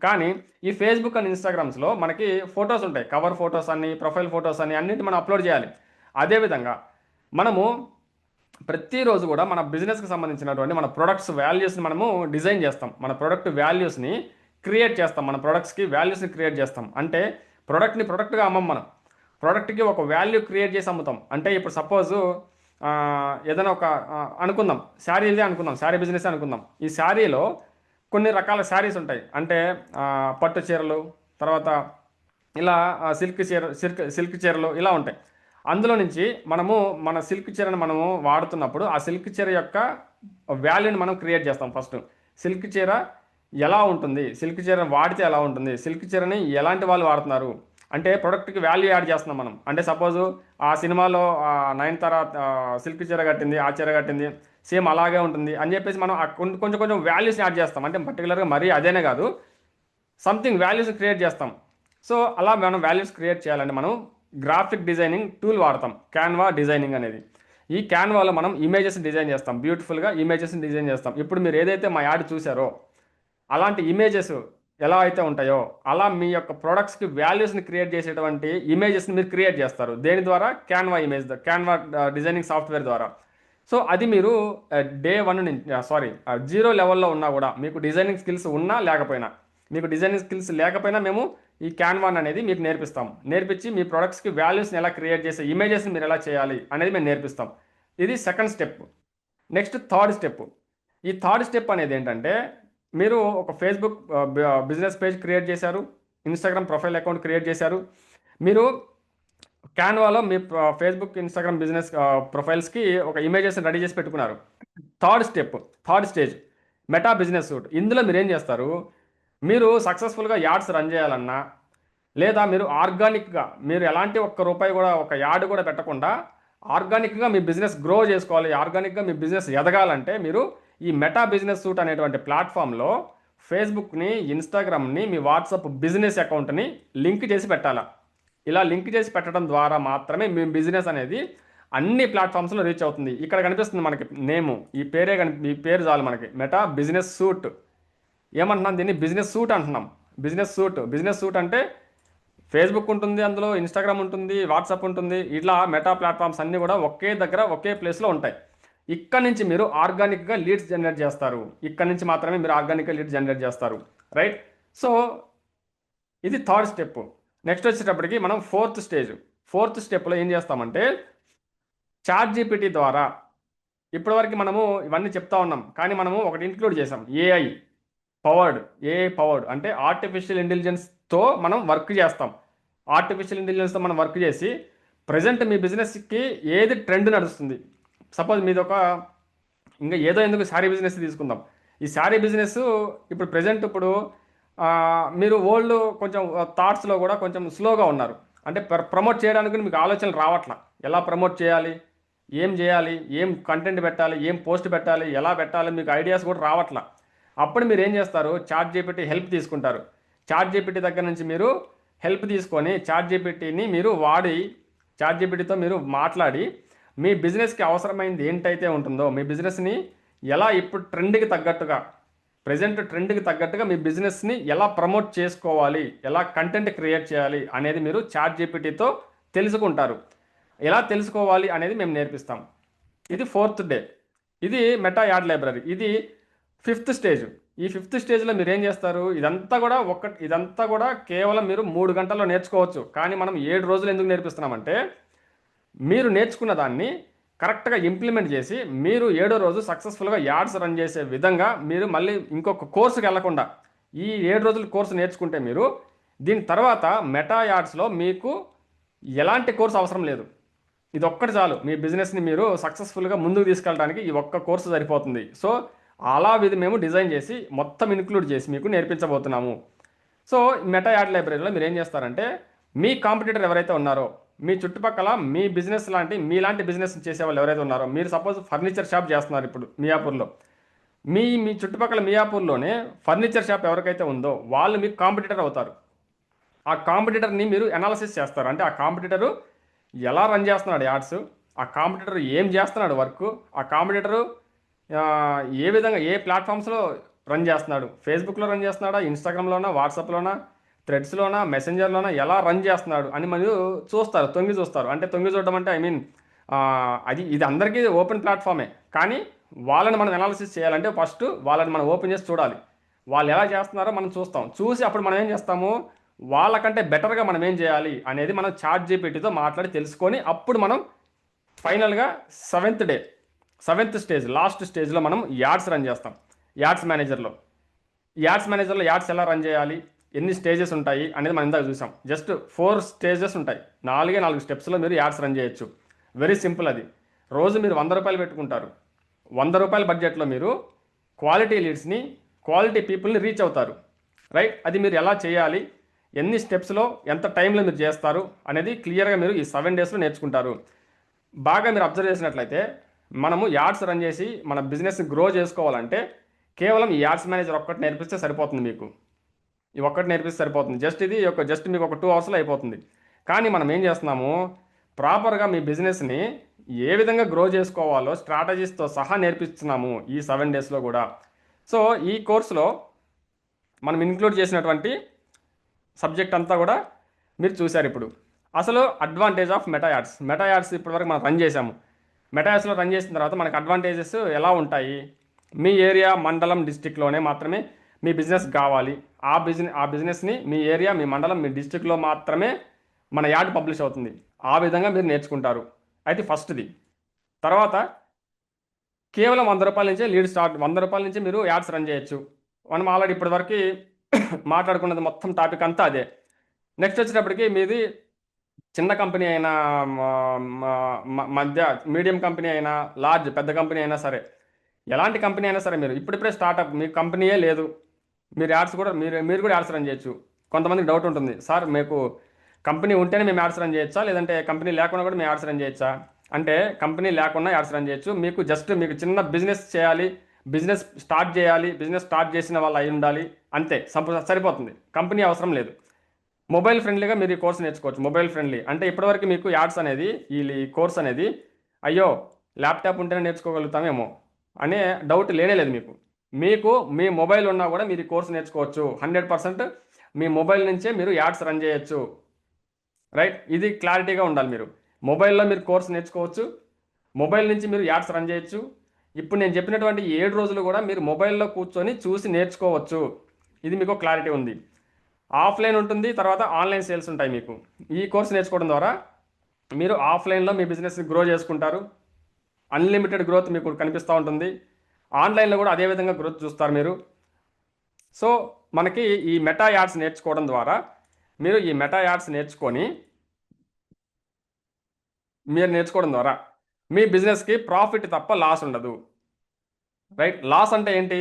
కానీ ఈ ఫేస్బుక్ అండ్ ఇన్స్టాగ్రామ్స్లో మనకి ఫొటోస్ ఉంటాయి, కవర్ ఫొటోస్ అని, ప్రొఫైల్ ఫొటోస్ అని, అన్నింటి మనం అప్లోడ్ చేయాలి. అదేవిధంగా మనము ప్రతిరోజు కూడా మన బిజినెస్కి సంబంధించినటువంటి మన ప్రొడక్ట్స్ వాల్యూస్ని మనము డిజైన్ చేస్తాం, మన ప్రొడక్ట్ వాల్యూస్ని క్రియేట్ చేస్తాం, మన ప్రొడక్ట్స్కి వాల్యూస్ని క్రియేట్ చేస్తాం. అంటే ప్రొడక్ట్గా అమ్మం, మనం ప్రోడక్ట్కి ఒక వాల్యూ క్రియేట్ చేసి అమ్ముతాం. అంటే ఇప్పుడు సపోజు ఏదైనా ఒక అనుకుందాం, శారీలే అనుకుందాం, శారీ బిజినెస్ అనుకుందాం. ఈ శారీలో కొన్ని రకాల శారీస్ ఉంటాయి, అంటే పట్టు చీరలు, తర్వాత ఇలా సిల్క్ చీరలు ఇలా ఉంటాయి. అందులో నుంచి మనము మన సిల్క్ చీరను మనము వాడుతున్నప్పుడు ఆ సిల్క్ చీర యొక్క వాల్యూని మనం క్రియేట్ చేస్తాం. ఫస్ట్ సిల్క్ చీర ఎలా ఉంటుంది, సిల్క్ చీర వాడితే ఎలా ఉంటుంది, సిల్క్ చీరని ఎలాంటి వాళ్ళు వాడుతున్నారు, అంటే ప్రొడక్ట్కి వాల్యూ యాడ్ చేస్తున్నాం మనం. అంటే సపోజు ఆ సినిమాలో నయనతార సిల్క్ చీర కట్టింది, ఆ చీర కట్టింది, సేమ్ అలాగే ఉంటుంది అని చెప్పేసి మనం కొంచెం వాల్యూస్ని యాడ్ చేస్తాం. అంటే పర్టికులర్గా మరీ అదేనే కాదు, సంథింగ్ వాల్యూస్ క్రియేట్ చేస్తాం. సో అలా మనం వాల్యూస్ క్రియేట్ చేయాలంటే మనం గ్రాఫిక్ డిజైనింగ్ టూల్ వాడతాం, క్యాన్వా డిజైనింగ్ అనేది. ఈ క్యాన్వాలో మనం ఇమేజెస్ డిజైన్ చేస్తాం, బ్యూటిఫుల్గా ఇమేజెస్ని డిజైన్ చేస్తాం. ఇప్పుడు మీరు ఏదైతే మా యాడ్ చూసారో అలాంటి ఇమేజెస్ ఎలా అయితే ఉంటాయో అలా మీ యొక్క ప్రొడక్ట్స్కి వాల్యూస్ని క్రియేట్ చేసేటువంటి ఇమేజెస్ని మీరు క్రియేట్ చేస్తారు. దేని ద్వారా, క్యాన్వా డిజైనింగ్ సాఫ్ట్వేర్ ద్వారా. సో అది మీరు డే 1 నుంచి 0 లెవెల్లో ఉన్నా కూడా, మీకు డిజైనింగ్ స్కిల్స్ ఉన్నా లేకపోయినా, మీకు డిజైనింగ్ స్కిల్స్ లేకపోయినా మేము ఈ క్యాన్వాన్ అనేది మీకు నేర్పిస్తాం. నేర్పించి మీ ప్రొడక్ట్స్కి వాల్యూస్ని ఎలా క్రియేట్ చేసే, ఇమేజెస్ని మీరు ఎలా చేయాలి అనేది మేము నేర్పిస్తాం. ఇది second step. Next third step. ఈ థర్డ్ స్టెప్ అనేది ఏంటంటే, మీరు ఒక ఫేస్బుక్ బిజినెస్ పేజ్ క్రియేట్ చేశారు, ఇన్స్టాగ్రామ్ ప్రొఫైల్ అకౌంట్ క్రియేట్ చేశారు, మీరు క్యాన్వాలో మీ ఫేస్బుక్, ఇన్స్టాగ్రామ్ బిజినెస్ ప్రొఫైల్స్కి ఒక ఇమేజెస్ రెడీ చేసి పెట్టుకున్నారు. Third step, third stage meta business suit. ఇందులో మీరు ఏం చేస్తారు, మీరు సక్సెస్ఫుల్గా యాడ్స్ రన్ చేయాలన్నా, లేదా మీరు ఆర్గానిక్గా మీరు ఎలాంటి ఒక్క రూపాయి కూడా ఒక యాడ్ కూడా పెట్టకుండా ఆర్గానిక్గా మీ బిజినెస్ గ్రో చేసుకోవాలి, ఆర్గానిక్గా మీ బిజినెస్ ఎదగాలంటే మీరు ఈ మెటా బిజినెస్ సూట్ అనేటువంటి ప్లాట్ఫామ్లో ఫేస్బుక్ని, ఇన్స్టాగ్రామ్ని, మీ వాట్సాప్ బిజినెస్ అకౌంట్ని లింక్ చేసి పెట్టాలా. ఇలా లింక్ చేసి పెట్టడం ద్వారా మాత్రమే మీ బిజినెస్ అనేది అన్ని ప్లాట్ఫామ్స్లో రీచ్ అవుతుంది. ఇక్కడ కనిపిస్తుంది మనకి నేము, ఈ పేరే ఈ పేరు చాలు మనకి, మెటా బిజినెస్ సూట్. ఏమంటున్నాం దీన్ని, బిజినెస్ సూట్ అంటున్నాం. బిజినెస్ సూట్, బిజినెస్ సూట్ అంటే ఫేస్బుక్ ఉంటుంది, అందులో ఇన్స్టాగ్రామ్ ఉంటుంది, వాట్సాప్ ఉంటుంది, ఇట్లా మెటా ప్లాట్ఫామ్స్ అన్నీ కూడా ఒకే దగ్గర ఒకే ప్లేస్లో ఉంటాయి. ఇక్కడ నుంచి మీరు ఆర్గానిక్గా లీడ్స్ జనరేట్ చేస్తారు. ఇక్కడ నుంచి మాత్రమే మీరు ఆర్గానిక్గా లీడ్స్ జనరేట్ చేస్తారు, రైట్. సో ఇది థర్డ్ స్టెప్. నెక్స్ట్ వచ్చేటప్పటికి మనం ఫోర్త్ స్టేజ్. ఫోర్త్ స్టెప్లో ఏం చేస్తామంటే చాట్ జీపీటీ ద్వారా, ఇప్పటివరకు మనము ఇవన్నీ చెప్తా ఉన్నాం, కానీ మనము ఒకటి ఇంక్లూడ్ చేసాం, ఏఐ పవర్డ్. ఏఐ పవర్డ్ అంటే ఆర్టిఫిషియల్ ఇంటెలిజెన్స్తో మనం వర్క్ చేస్తాం. ఆర్టిఫిషియల్ ఇంటెలిజెన్స్తో మనం వర్క్ చేసి ప్రజెంట్ మీ బిజినెస్కి ఏది ట్రెండ్ నడుస్తుంది. సపోజ్ మీది ఒక ఇంకా ఏదో ఎందుకు శారీ బిజినెస్ తీసుకుందాం. ఈ శారీ బిజినెస్ ఇప్పుడు ప్రజెంట్ ఇప్పుడు మీరు ఓల్డ్ కొంచెం థాట్స్లో కూడా కొంచెం స్లోగా ఉన్నారు. అంటే ప్రమోట్ చేయడానికి మీకు ఆలోచనలు రావట్లా. ఎలా ప్రమోట్ చేయాలి, ఏం చేయాలి, ఏం కంటెంట్ పెట్టాలి, ఏం పోస్ట్ పెట్టాలి, ఎలా పెట్టాలి, మీకు ఐడియాస్ కూడా రావట్లా. అప్పుడు మీరు ఏం చేస్తారు, చాట్ జీపీటీ హెల్ప్ తీసుకుంటారు. చాట్ జీపీటీ దగ్గర నుంచి మీరు హెల్ప్ తీసుకొని చాట్ జీపీటీని మీరు వాడి, చాట్ జీపీటీతో మీరు మాట్లాడి మీ బిజినెస్కి అవసరమైంది ఏంటైతే ఉంటుందో మీ బిజినెస్ని ఎలా ఇప్పుడు ట్రెండ్కి తగ్గట్టుగా, ప్రజెంట్ ట్రెండ్కి తగ్గట్టుగా మీ బిజినెస్ని ఎలా ప్రమోట్ చేసుకోవాలి, ఎలా కంటెంట్ క్రియేట్ చేయాలి అనేది మీరు చాట్ జీపీటీతో తెలుసుకుంటారు. ఎలా తెలుసుకోవాలి అనేది మేము నేర్పిస్తాం. ఇది ఫోర్త్ డే. ఇది మెటా యాడ్ లైబ్రరీ. ఇది ఫిఫ్త్ స్టేజ్. ఈ ఫిఫ్త్ స్టేజ్లో మీరు ఏం చేస్తారు, ఇదంతా కూడా కేవలం మీరు 3 గంటల్లో నేర్చుకోవచ్చు. కానీ మనం 7 రోజులు ఎందుకు నేర్పిస్తున్నామంటే మీరు నేర్చుకున్న దాన్ని కరెక్ట్గా ఇంప్లిమెంట్ చేసి మీరు 7వ రోజు సక్సెస్ఫుల్గా యాడ్స్ రన్ చేసే విధంగా మీరు మళ్ళీ ఇంకొక కోర్సుకి వెళ్లకుండా ఈ 7 రోజుల కోర్సు నేర్చుకుంటే మీరు దీని తర్వాత మెటా యాడ్స్లో మీకు ఎలాంటి కోర్సు అవసరం లేదు. ఇది ఒక్కటి చాలు మీ బిజినెస్ని మీరు సక్సెస్ఫుల్గా ముందుకు తీసుకెళ్ళడానికి. ఈ ఒక్క కోర్సు సరిపోతుంది. సో అలా ఇది మేము డిజైన్ చేసి మొత్తం ఇన్క్లూడ్ చేసి మీకు నేర్పించబోతున్నాము. సో మెటా యాడ్ లైబ్రరీలో మీరు ఏం చేస్తారంటే మీ కాంపిటీటర్ ఎవరైతే ఉన్నారో, మీ చుట్టుపక్కల మీ బిజినెస్ లాంటి మీలాంటి బిజినెస్ చేసే వాళ్ళు ఎవరైతే ఉన్నారో, మీరు సపోజ్ ఫర్నిచర్ షాప్ చేస్తున్నారు ఇప్పుడు మియాపూర్లో, మీ మీ చుట్టుపక్కల మియాపూర్లోనే ఫర్నిచర్ షాప్ ఎవరికైతే ఉందో వాళ్ళు మీకు కాంపిటీటర్ అవుతారు. ఆ కాంపిటీటర్ని మీరు అనాలిసిస్ చేస్తారు. అంటే ఆ కాంపిటీటరు ఎలా రన్ చేస్తున్నాడు యాడ్స్, ఆ కాంపిటీటర్ ఏం చేస్తున్నాడు వర్క్, ఆ కాంపిటీటరు ఏ విధంగా ఏ ప్లాట్ఫామ్స్లో రన్ చేస్తున్నాడు, ఫేస్బుక్లో రన్ చేస్తున్నాడా, ఇన్స్టాగ్రామ్లోనా, వాట్సాప్లోనా, థ్రెడ్స్లోనా, మెసెంజర్లోనా ఎలా రన్ చేస్తున్నాడు అని మీరు చూస్తారు, తొంగి చూస్తారు. అంటే తొంగి చూడడం అంటే ఐ మీన్ ఇది అందరికీ ఓపెన్ ప్లాట్ఫామే. కానీ వాళ్ళని మనం అనాలిసిస్ చేయాలంటే ఫస్ట్ వాళ్ళని మనం ఓపెన్ చేసి చూడాలి. వాళ్ళు ఎలా చేస్తున్నారో మనం చూస్తాం. చూసి అప్పుడు మనం ఏం చేస్తాము, వాళ్ళకంటే బెటర్గా మనం ఏం చేయాలి అనేది మనం చాట్ జీపీటీతో మాట్లాడి తెలుసుకొని అప్పుడు మనం ఫైనల్గా సెవెంత్ స్టేజ్, లాస్ట్ స్టేజ్లో మనం యాడ్స్ రన్ చేస్తాం. యాడ్స్ మేనేజర్లో యాడ్స్ ఎలా రన్ చేయాలి, ఎన్ని స్టేజెస్ ఉంటాయి అనేది మనం ఇందాక చూసాం. జస్ట్ 4 స్టేజెస్ ఉంటాయి. 4 స్టెప్స్లో మీరు యాడ్స్ రన్ చేయొచ్చు. Very simple. అది రోజు మీరు 100 రూపాయలు పెట్టుకుంటారు. 100 రూపాయల బడ్జెట్లో మీరు క్వాలిటీ లీడ్స్ని, క్వాలిటీ పీపుల్ని రీచ్ అవుతారు, రైట్. అది మీరు ఎలా చేయాలి, ఎన్ని స్టెప్స్లో, ఎంత టైంలో మీరు చేస్తారు అనేది క్లియర్గా మీరు ఈ 7 డేస్లో నేర్చుకుంటారు. బాగా మీరు అబ్జర్వ్ చేసినట్లయితే మనము యాడ్స్ రన్ చేసి మన బిజినెస్ గ్రో చేసుకోవాలంటే కేవలం ఈ యాడ్స్ మేనేజర్ ఒక్కటి నేర్పిస్తే సరిపోతుంది. మీకు ఈ ఒక్కటి నేర్పిస్తే సరిపోతుంది. జస్ట్ మీకు ఒక 2 అవర్స్లో అయిపోతుంది. కానీ మనం ఏం చేస్తున్నాము, ప్రాపర్గా మీ బిజినెస్ని ఏ విధంగా గ్రో చేసుకోవాలో స్ట్రాటజీస్తో సహా నేర్పిస్తున్నాము ఈ 7 డేస్లో కూడా. సో ఈ కోర్సులో మనం ఇంక్లూడ్ చేసినటువంటి సబ్జెక్ట్ అంతా కూడా మీరు చూశారు. ఇప్పుడు అసలు అడ్వాంటేజ్ ఆఫ్ మెటా యాడ్స్ ఇప్పటివరకు మనం రన్ చేసాము. మెటా యాడ్స్లో రన్ చేసిన తర్వాత మనకు అడ్వాంటేజెస్ ఎలా ఉంటాయి, మీ ఏరియా, మండలం, డిస్టిక్లోనే మాత్రమే మీ బిజినెస్ కావాలి. ఆ బిజినెస్ని మీ ఏరియా, మీ మండలం, మీ డిస్టిక్లో మాత్రమే మన యాడ్ పబ్లిష్ అవుతుంది. ఆ విధంగా మీరు నేర్చుకుంటారు. అయితే ఫస్ట్ది. తర్వాత కేవలం 100 రూపాయల నుంచే లీడ్ స్టార్ట్, 100 రూపాయల నుంచి మీరు యాడ్స్ రన్ చేయొచ్చు. మనం ఆల్రెడీ ఇప్పటివరకు మాట్లాడుకున్నది మొత్తం టాపిక్ అంతా అదే. నెక్స్ట్ వచ్చేటప్పటికి మీది చిన్న కంపెనీ అయినా, మధ్య మీడియం కంపెనీ అయినా, లార్జ్ పెద్ద కంపెనీ అయినా సరే, ఎలాంటి కంపెనీ అయినా సరే, మీరు ఇప్పుడిప్పుడే స్టార్ట్అప్, మీ కంపెనీయే లేదు, మీరు యాడ్స్ కూడా మీరు కూడా యాడ్స్ రన్ చేయొచ్చు. కొంతమందికి డౌట్ ఉంటుంది, సార్ మీకు కంపెనీ ఉంటేనే మేము యాడ్స్ రన్ చేయొచ్చా, లేదంటే కంపెనీ లేకుండా కూడా మేము యాడ్స్ రన్ చేయొచ్చా అంటే, కంపెనీ లేకుండా యాడ్స్ రన్ చేయొచ్చు. మీకు జస్ట్ మీకు చిన్న బిజినెస్ చేయాలి, బిజినెస్ స్టార్ట్ చేయాలి, బిజినెస్ స్టార్ట్ చేసిన వాళ్ళు అయి ఉండాలి, అంతే సరిపోతుంది. కంపెనీ అవసరం లేదు. మొబైల్ ఫ్రెండ్లీగా మీరు ఈ కోర్స్ నేర్చుకోవచ్చు. మొబైల్ ఫ్రెండ్లీ అంటే ఇప్పటివరకు మీకు యాడ్స్ అనేది, ఈ కోర్స్ అనేది అయ్యో ల్యాప్టాప్ ఉంటేనే నేర్చుకోగలుగుతామేమో అనే డౌట్ లేనే లేదు మీకు. మీకు మీ మొబైల్ ఉన్నా కూడా మీరు ఈ కోర్స్ నేర్చుకోవచ్చు. 100% మీ మొబైల్ నుంచే మీరు యాడ్స్ రన్ చేయొచ్చు. రైట్, ఇది క్లారిటీగా ఉండాలి. మీరు మొబైల్లో మీరు కోర్స్ నేర్చుకోవచ్చు, మొబైల్ నుంచి మీరు యాడ్స్ రన్ చేయొచ్చు. ఇప్పుడు నేను చెప్పినటువంటి 7 రోజులు కూడా మీరు మొబైల్లో కూర్చొని చూసి నేర్చుకోవచ్చు. ఇది మీకు క్లారిటీ ఉంది. ఆఫ్లైన్ ఉంటుంది, తర్వాత ఆన్లైన్ సేల్స్ ఉంటాయి. మీకు ఈ కోర్స్ నేర్చుకోవడం ద్వారా మీరు ఆఫ్లైన్లో మీ బిజినెస్ని గ్రో చేసుకుంటారు. అన్లిమిటెడ్ గ్రోత్ మీకు కనిపిస్తూ ఉంటుంది. ఆన్లైన్లో కూడా అదేవిధంగా గ్రోత్ చూస్తారు మీరు. సో మనకి ఈ మెటా యాడ్స్ నేర్చుకోవడం ద్వారా, మీరు ఈ మెటా యాడ్స్ నేర్చుకోవడం ద్వారా మీ బిజినెస్కి ప్రాఫిట్ తప్ప లాస్ ఉండదు. రైట్, లాస్ అంటే ఏంటి?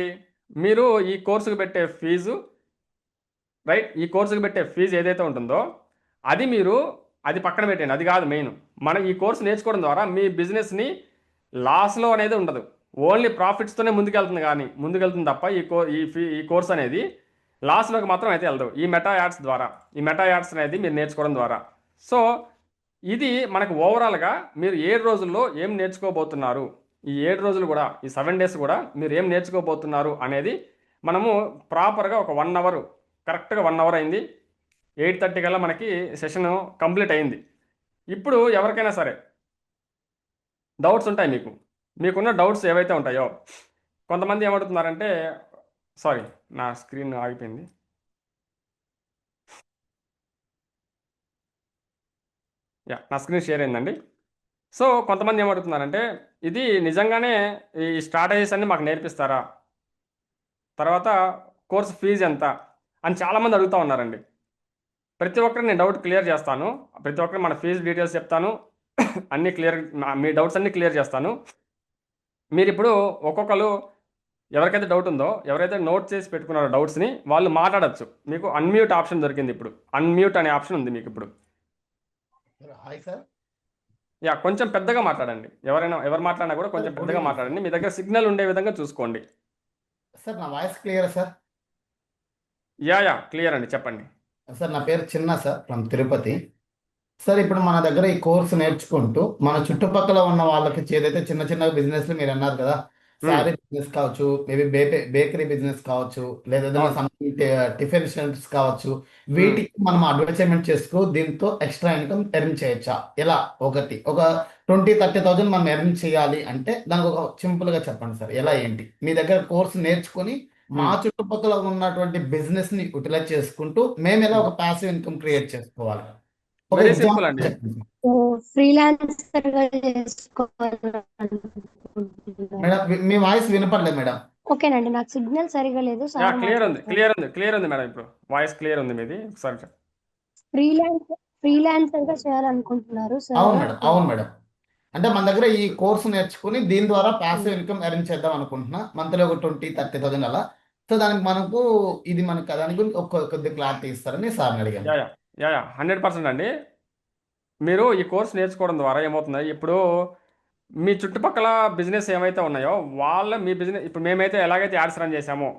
మీరు ఈ కోర్సుకు పెట్టే ఫీజు, రైట్, ఈ కోర్సుకు పెట్టే ఫీజు ఏదైతే ఉంటుందో అది పక్కన పెట్టండి, అది కాదు మెయిన్. మనం ఈ కోర్సు నేర్చుకోవడం ద్వారా మీ బిజినెస్ని లాస్లో అనేది ఉండదు, ఓన్లీ ప్రాఫిట్స్తోనే ముందుకెళ్తుంది తప్ప ఈ కోర్స్ అనేది లాస్లోకి మాత్రం అయితే వెళ్ళదు. ఈ మెటా యాడ్స్ అనేది మీరు నేర్చుకోవడం ద్వారా. సో ఇది మనకు ఓవరాల్గా మీరు 7 రోజుల్లో ఏం నేర్చుకోబోతున్నారు, ఈ 7 రోజులు కూడా, ఈ 7 డేస్ కూడా మీరు ఏం నేర్చుకోబోతున్నారు అనేది మనము ప్రాపర్గా ఒక 1 అవర్, కరెక్ట్గా 1 అవర్ అయింది. 8:30 కల్లా మనకి సెషన్ కంప్లీట్ అయింది. ఇప్పుడు ఎవరికైనా సరే డౌట్స్ ఉంటాయి, మీకున్న డౌట్స్ ఏవైతే ఉంటాయో, కొంతమంది ఏమడుగుతున్నారంటే, సారీ నా స్క్రీన్ ఆగిపోయింది. నా స్క్రీన్ షేర్ అయిందండి. సో కొంతమంది ఏమడుగుతున్నారంటే, ఇది నిజంగానే ఈ స్ట్రాటజీస్ అన్ని మాకు నేర్పిస్తారా, తర్వాత కోర్స్ ఫీజు ఎంత అని చాలామంది అడుగుతూ ఉన్నారండి. ప్రతి ఒక్కరు నేను డౌట్ క్లియర్ చేస్తాను. ప్రతి ఒక్కరు మన ఫీజు డీటెయిల్స్ చెప్తాను, అన్నీ క్లియర్, మీ డౌట్స్ అన్నీ క్లియర్ చేస్తాను. మీరు ఇప్పుడు ఒక్కొక్కరు ఎవరికైతే డౌట్ ఉందో, ఎవరైతే నోట్ చేసి పెట్టుకున్నారో డౌట్స్ని, వాళ్ళు మాట్లాడచ్చు. మీకు అన్మ్యూట్ ఆప్షన్ దొరికింది. ఇప్పుడు అన్మ్యూట్ అనే ఆప్షన్ ఉంది మీకు. ఇప్పుడు హాయ్ సార్. కొంచెం పెద్దగా మాట్లాడండి. ఎవరు మాట్లాడినా కూడా కొంచెం పెద్దగా మాట్లాడండి. మీ దగ్గర సిగ్నల్ ఉండే విధంగా చూసుకోండి. సార్ నా వాయిస్ క్లియర్ సార్? క్లియర్ అండి, చెప్పండి. సార్ నా పేరు చిన్న సార్, ఫ్రమ్ తిరుపతి. సార్ ఇప్పుడు మన దగ్గర ఈ కోర్సు నేర్చుకుంటూ మన చుట్టుపక్కల ఉన్న వాళ్ళకి ఏదైతే చిన్న చిన్న బిజినెస్లు మీరు అన్నారు కదా, శారీ బిజినెస్ కావచ్చు, మేబీ బేకరీ బిజినెస్ కావచ్చు, లేదా సంథింగ్ టిఫిన్ సెంటర్స్ కావచ్చు, వీటికి మనం అడ్వర్టైజ్మెంట్ చేసుకో దీంతో ఎక్స్ట్రా ఇన్కమ్ ఎర్న్ చేయొచ్చా? ఎలా? ఒక 20-30,000 మనం ఎర్న్ చేయాలి అంటే దానికి ఒక సింపుల్ గా చెప్పండి సార్, ఎలా ఏంటి? మీ దగ్గర కోర్సు నేర్చుకొని మా చుట్టుపక్కల ఉన్నటువంటి బిజినెస్ ని యూటిలైజ్ చేసుకుంటూ మేము ఎలా ఒక ప్యాసివ్ ఇన్కమ్ క్రియేట్ చేసుకోవాలి? వెరీ సింపుల్ అండి. ఫ్రీలాన్సర్ గా మేడం మీ వాయిస్ వినపడలేదు మేడం. ఓకేనండి, నాకు సిగ్నల్ సరిగా లేదు. క్లియర్ ఉంది మేడం. ఇప్పుడు వాయిస్ క్లియర్ ఉంది మీది. ఒకసారి ఫ్రీలాన్సర్ గా చేయాలనుకుంటున్నారు సార్? అవును మేడం. అంటే మన దగ్గర ఈ కోర్సు నేర్చుకుని దీని ద్వారా ప్యాసివ్ ఇన్కమ్ ఎర్న్ చేద్దాం అనుకుంటున్నా. మంత్లీ ఒక 20-30,000 అలా. సో దానికి మనకు ఇది మనకు దాని గురించి కొద్ది క్లారిటీ ఇస్తారని సార్ని అడిగాను. 100% అండి. మీరు ఈ కోర్స్ నేర్చుకోవడం ద్వారా ఏమవుతుంది, ఇప్పుడు మీ చుట్టుపక్కల బిజినెస్ ఏమైతే ఉన్నాయో మీ బిజినెస్, ఇప్పుడు మేమైతే ఎలాగైతే యాడ్స్ రన్ చేసామో,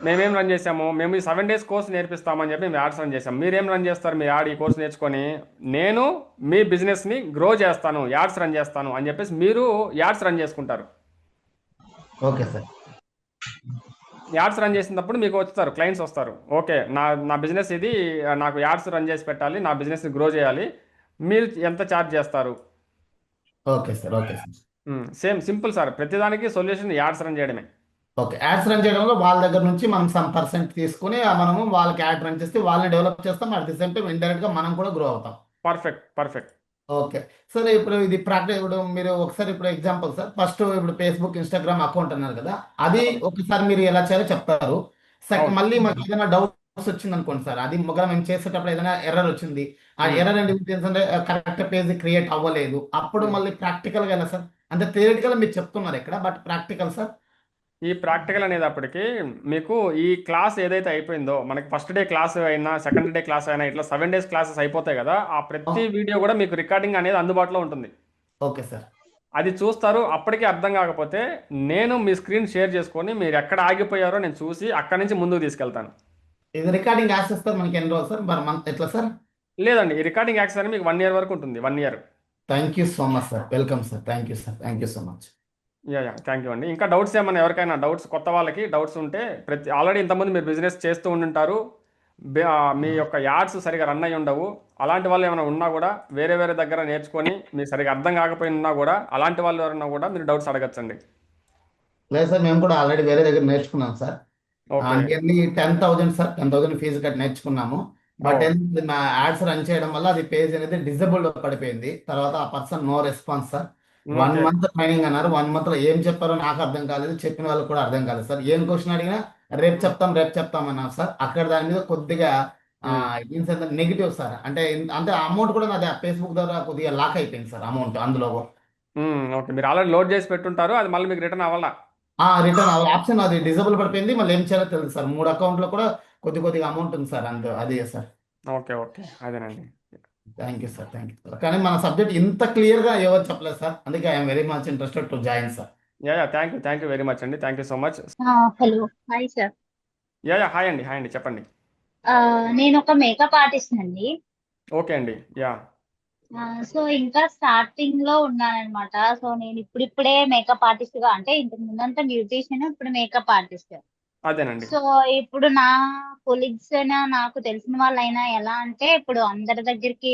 మేమేం రన్ చేసాము, మేము ఈ 7 డేస్ కోర్స్ నేర్పిస్తామని చెప్పి మేము యాడ్స్ రన్ చేసాం. మీరేం రన్ చేస్తారు? మీ యాడ్ ఈ కోర్స్ నేర్చుకొని, నేను మీ బిజినెస్ని గ్రో చేస్తాను, యాడ్స్ రన్ చేస్తాను అని చెప్పేసి మీరు యాడ్స్ రన్ చేసుకుంటారు. Okay sir. యాడ్స్ రన్ చేసినప్పుడు మీకు వస్తారు, క్లయింట్స్ వస్తారు. ఓకే, నా బిజినెస్ ఇది, నాకు యాడ్స్ రన్ చేసి పెట్టాలి, నా బిజినెస్ని గ్రో చేయాలి, మీరు ఎంత ఛార్జ్ చేస్తారు? Okay sir. Same simple sir, ప్రతిదానికి సొల్యూషన్ యాడ్స్ రన్ చేయడమే. ఓకే, యాడ్స్ రన్ చేయడంలో వాళ్ళ దగ్గర నుంచి మనం సమ్ పర్సెంట్ తీసుకుని మనము వాళ్ళకి యాడ్ రన్ చేస్తే వాళ్ళని డెవలప్ చేస్తాం. At the same time indirect గా మనం కూడా గ్రో అవుతాం. పర్ఫెక్ట్. ఓకే సార్, ఇప్పుడు ఇది ప్రాక్టీస్, ఇప్పుడు మీరు ఒకసారి ఇప్పుడు ఎగ్జాంపుల్ సార్, ఫస్ట్ ఇప్పుడు ఫేస్బుక్, ఇన్స్టాగ్రామ్ అకౌంట్ అన్నారు కదా, అది ఒకసారి మీరు ఎలా చేయాలో చెప్తారు. మళ్ళీ మాకు ఏదైనా డౌట్ వచ్చింది అనుకోండి సార్, అది ఒకవేళ మేము చేసేటప్పుడు ఏదైనా ఎర్రర్ వచ్చింది, ఆ ఉమ్, ఎర్రర్ ఏంటంటే కరెక్ట్ పేజ్ క్రియేట్ అవ్వలేదు, అప్పుడు ఉమ్. మళ్ళీ ప్రాక్టికల్గా ఎలా సార్? అంటే థియరిటికల్ మీరు చెప్తున్నారు ఇక్కడ, బట్ ప్రాక్టికల్ సార్. ఈ ప్రాక్టికల్ అనేటప్పటికి మీకు ఈ క్లాస్ ఏదైతే అయిపోయిందో, మనకి ఫస్ట్ డే క్లాస్ అయినా సెకండ్ డే క్లాస్ అయినా ఇట్లా 7 days క్లాసెస్ అయిపోతాయి కదా, ఆ ప్రతి వీడియో కూడా మీకు రికార్డింగ్ అనేది అందుబాటులో ఉంటుంది. Okay sir. అది చూస్తారు. అప్పటికి అర్థం కాకపోతే నేను మీ స్క్రీన్ షేర్ చేసుకొని మీరు ఎక్కడ ఆగిపోయారో నేను చూసి అక్కడి నుంచి ముందుకు తీసుకెళ్తాను. ఇది రికార్డింగ్ యాక్సెస్ సార్ మనకి ఎన్ని రోజులు సార్, మరి మంత్ ఎట్లా సార్? లేదండి, ఈ రికార్డింగ్ యాక్సెస్ అనేది మీకు 1 year వరకు ఉంటుంది. 1 year. Thank you so much sir, welcome sir, thank you sir, thank you so much. Yeah thank you అండి. ఇంకా డౌట్స్ ఏమన్నా, ఎవరికైనా డౌట్స్, కొత్త వాళ్ళకి డౌట్స్ ఉంటే, ఆల్రెడీ ఇంతకుముందు మీరు బిజినెస్ చేస్తూ ఉండుంటారు, మీ యొక్క యాడ్స్ సరిగా రన్ అయ్యి ఉండవు, అలాంటి వాళ్ళు ఏమైనా ఉన్నా కూడా వేరే వేరే దగ్గర నేర్చుకొని మీకు సరిగా అర్థం కాకపోయినా కూడా అలాంటి వాళ్ళు ఎవరన్నా కూడా మీరు డౌట్స్ అడగచ్చండి. లేదు సార్, మేము కూడా ఆల్రెడీ వేరే దగ్గర నేర్చుకున్నాం sir. Okay. Nearly 10,000 sir, 10,000 fees కట్టి నేర్చుకున్నాము. ఓ. బట్ ఏంటంటే మా యాడ్స్ రన్ చేయడం వల్ల అది పేజ్ అనేది డిజబుల్డ్ పడిపోయింది. తర్వాత ఆ person no response sir. 1 month okay. Training అన్నారు, 1 month లో ఏం చెప్పారో నాకు అర్థం కాలేదు, చెప్పిన వాళ్ళకి కూడా అర్థం కాలేదు సార్. ఏం క్వశ్చన్ అడిగినా రేపు చెప్తాం అన్నారు సార్. అక్కడ దాని మీద కొద్దిగా నెగిటివ్ సార్. అంటే అంటే అమౌంట్ కూడా నాది ఫేస్బుక్ ద్వారా కొద్దిగా లాక్ అయిపోయింది సార్, అమౌంట్ అందులో. ఓకే, మీరు ఆల్రెడీ లోడ్ చేసి పెట్టుంటారు, అది మళ్ళీ మీకు రిటర్న్ అవ్వాలా? రిటర్న్ ఆప్షన్ అది డిజబుల్ పడిపోయింది. మళ్ళీ ఏం చేయాలో తెలియదు సార్. 3 అకౌంట్లో కూడా కొద్దిగా అమౌంట్ ఉంది సార్, అంతే అదే సార్. ఓకే, ఓకే, అదేనండి. Thank you sir, thank you sir. కానీ మన సబ్జెక్ట్ ఇంత క్లియర్గా ఎవరు చెప్పలేదు సార్, అందుకే I'm very much interested to join sir. Yeah thank you very much అండి. Thank you so much. Hello hi sir. Hi అండి, హాయ్ అండి, చెప్పండి. నేను ఒక మేకప్ ఆర్టిస్ట్ అండి. ఓకే అండి. యా. సో ఇంకా స్టార్టింగ్ లో ఉన్నానన్నమాట. సో నేను ఇప్పుడిప్పుడే మేకప్ ఆర్టిస్ట్ గా, అంటే ఇంతకు ముందంతా బ్యూటీషియన్, ఇప్పుడు మేకప్ ఆర్టిస్ట్. అదేనండి. సో ఇప్పుడు నా కొలీగ్స్ అయినా నాకు తెలిసిన వాళ్ళైనా ఎలా అంటే, ఇప్పుడు అందరి దగ్గరికి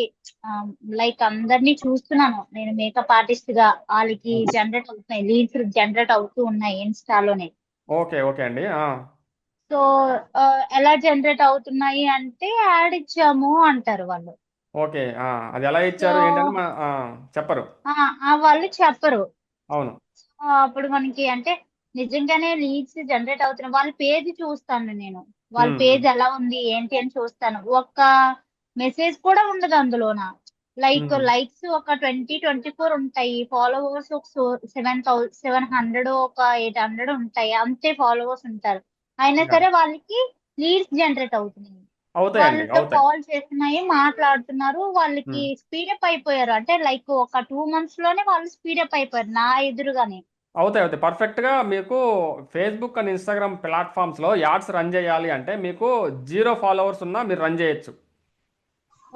లైక్ అందరినీ చూస్తున్నాను నేను మేకప్ ఆర్టిస్ట్ గా. వాళ్ళకి జనరేట్ అవుతున్నాయి, లీడ్స్ జనరేట్ అవుతూ ఉన్నాయి ఇన్స్టాలోనే. ఓకే, ఓకే అండి. సో ఎలా జనరేట్ అవుతున్నాయి అంటే, యాడ్ ఇచ్చాము అంటారు వాళ్ళు. ఓకే. అది ఎలా సో ఇచ్చారు ఏంటని చెప్పరు. వాళ్ళు చెప్పరు. అవును. అప్పుడు మనకి అంటే నిజంగానే లీడ్స్ జనరేట్ అవుతున్నాయి. వాళ్ళ పేజ్ చూస్తాను నేను, వాళ్ళ ఉమ్, పేజ్ ఎలా ఉంది ఏంటి అని చూస్తాను. ఒక్క మెసేజ్ కూడా ఉండదు అందులోన. లైక్ ఉమ్, లైక్స్ ఒక 24 ఉంటాయి, ఫాలోవర్స్ ఒక 700 ఒక 800 ఉంటాయి, అంతే ఫాలోవర్స్ ఉంటారు. అయినా యా. సరే వాళ్ళకి లీడ్స్ జనరేట్ అవుతున్నాయి, అవుతాయండి, వాళ్ళతో అవుతాయి. కాల్ చేస్తున్నాయి, మాట్లాడుతున్నారు. వాళ్ళకి ఉమ్, స్పీడప్ అయిపోయారు, అంటే లైక్ ఒక 2 months లోనే వాళ్ళు స్పీడప్ అయిపోయారు నా ఎదురుగానే. అవుతాయి. పర్ఫెక్ట్గా మీకు ఫేస్బుక్ అండ్ ఇన్స్టాగ్రామ్ ప్లాట్ఫామ్స్లో యాడ్స్ రన్ చేయాలి అంటే మీకు 0 followers ఉన్నా మీరు రన్ చేయొచ్చు.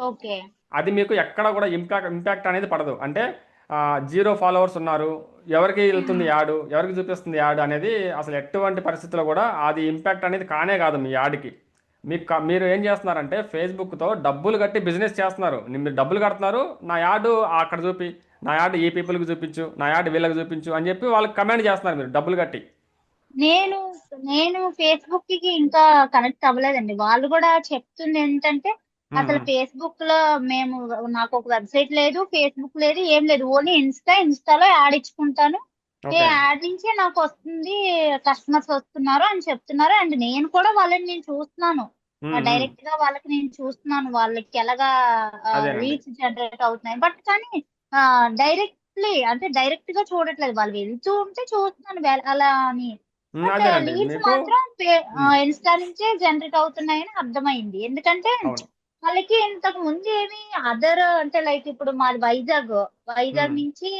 ఓకే. అది మీకు ఎక్కడ కూడా ఇంపాక్ట్ అనేది పడదు. అంటే 0 followers ఉన్నారు, ఎవరికి వెళ్తుంది యాడ్, ఎవరికి చూపిస్తుంది యాడ్ అనేది అసలు ఎటువంటి పరిస్థితుల్లో కూడా అది ఇంపాక్ట్ అనేది కానే కాదు మీ యాడ్కి. మీరు ఏం చేస్తున్నారంటే ఫేస్బుక్తో డబ్బులు కట్టి బిజినెస్ చేస్తున్నారు. మీరు డబ్బులు కడుతున్నారు, నా యాడ్ అక్కడ చూపి, నా యాడ్ ఈ పీపుల్కి చూపించు, నా యాడ్ వీళ్ళకి చూపించు అని చెప్పి వాళ్ళకి కమెంట్ చేస్తున్నారు మీరు డబ్బులు కట్టి. నేను నేను ఫేస్బుక్ కి ఇంకా కనెక్ట్ అవ్వలేదండి. వాళ్ళు కూడా చెప్తుంది ఏంటంటే, అసలు ఫేస్బుక్ లో మేము, నాకు ఒక వెబ్సైట్ లేదు, ఫేస్బుక్ లేదు, ఏం లేదు, ఓన్లీ ఇన్స్టాలో యాడ్ ఇచ్చుకుంటాను, ఏ ఓకే. యాడ్ నుంచే నాకు వస్తుంది, కస్టమర్స్ వస్తున్నారు అని చెప్తున్నారు. అండ్ నేను కూడా నేను చూస్తున్నాను, డైరెక్ట్ గా వాళ్ళకి నేను చూస్తున్నాను, వాళ్ళకి ఎలాగా అదేనండి. లీడ్స్ జనరేట్ అవుతున్నాయి. బట్ కానీ అంటే డైరెక్ట్ గా చూడట్లేదు, వాళ్ళు వెళ్తూ ఉంటే చూస్తున్నాను అలా అని. బట్ అదేనండి లీడ్స్ మీకు. మాత్రం ఉమ్, ఇన్స్టా నుంచే జనరేట్ అవుతున్నాయని అర్థమైంది. ఎందుకంటే అవును. వాళ్ళకి ఇంతకు ముందు ఏమి అదర్, అంటే లైక్ ఇప్పుడు మాది వైజాగ్ ఉమ్, నుంచి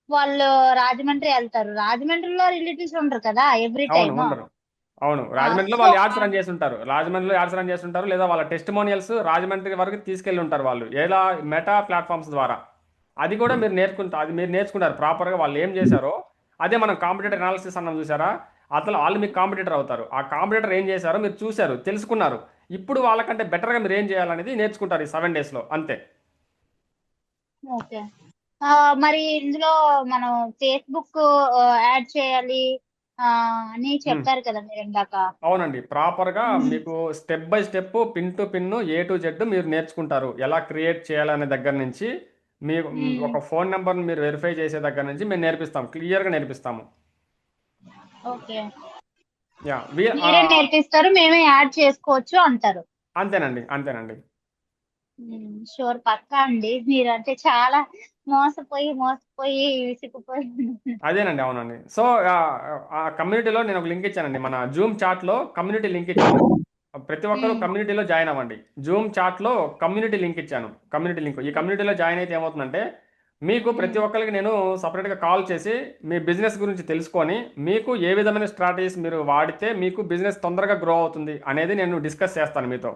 వాళ్ళు రాజమండ్రి వెళ్తారు, రాజమండ్రిలో రిలేటివ్స్ ఉండరు కదా ఎవ్రీ అవును, టైమ్. ఉండరు. అవును, రాజమండ్రిలో సో వాళ్ళు యాడ్స్ రన్ చేసి ఉంటారు, లేదా వాళ్ళ టెస్టిమోనియల్స్ రాజమండ్రి వరకు తీసుకెళ్ళి ఉంటారు వాళ్ళు, ఎలా మెటా ప్లాట్ఫామ్స్ ద్వారా. అది కూడా మీరు నేర్చుకుంటారు ప్రాపర్గా వాళ్ళు ఏం చేశారో. అదే మనం కాంపిటేటర్ అనాలిసిస్ అన్నాం చూసారా, అసలు వాళ్ళు మీకు కాంపిటేటర్ అవుతారు. ఆ కాంపిటేటర్ ఏం చేశారో మీరు చూశారు, తెలుసుకున్నారు. ఇప్పుడు వాళ్ళకంటే బెటర్గా మీరు ఏం చేయాలనేది నేర్చుకుంటారు ఈ 7 daysలో, అంతే. ఓకే. మరి ఇందులో మనం ఫేస్బుక్ యాడ్ చేయాలి ఆ, అని ఉమ్, చెప్పారు కదా మీరు ఇందాక. అవునండి, ప్రాపర్గా మీకు step by step, pin to pin, A to Z మీరు నేర్చుకుంటారు. ఎలా క్రియేట్ చేయాలనే దగ్గర నుంచి, మీ మ్మ్. ఒక ఫోన్ నెంబర్ని మీరు వెరిఫై చేసే దగ్గర నుంచి మేము నేర్పిస్తాం, క్లియర్గా నేర్పిస్తాము. ఓకే. యా మీరే నేర్పిస్తారు, మేమే యాడ్ చేసుకోవచ్చు అంటారు. అంతేనండి, అంతేనండి. షూర్, పక్కా అండి. మీరంటే చాలా మోసపోయి మోసపోయి విసిగిపోయి. అదేనండి, అవునండి. సో ఆ కమ్యూనిటీలో నేను ఒక లింక్ ఇచ్చానండి, మన జూమ్ చాట్లో కమ్యూనిటీ లింక్ ఇచ్చాను. ప్రతి ఒక్కరూ ఉమ్, కమ్యూనిటీలో జాయిన్ అవ్వండి. జూమ్ చాట్లో కమ్యూనిటీ లింక్ ఇచ్చాను. కమ్యూనిటీ లింక్ ఈ కమ్యూనిటీలో జాయిన్ అయితే ఏమవుతుందంటే మీకు ప్రతి ఉమ్, ఒక్కరికి నేను సపరేట్గా కాల్ చేసి మీ బిజినెస్ గురించి తెలుసుకొని మీకు ఏ విధమైన స్ట్రాటజీస్ మీరు వాడితే మీకు బిజినెస్ తొందరగా గ్రో అవుతుంది అనేది నేను డిస్కస్ చేస్తాను మీతో.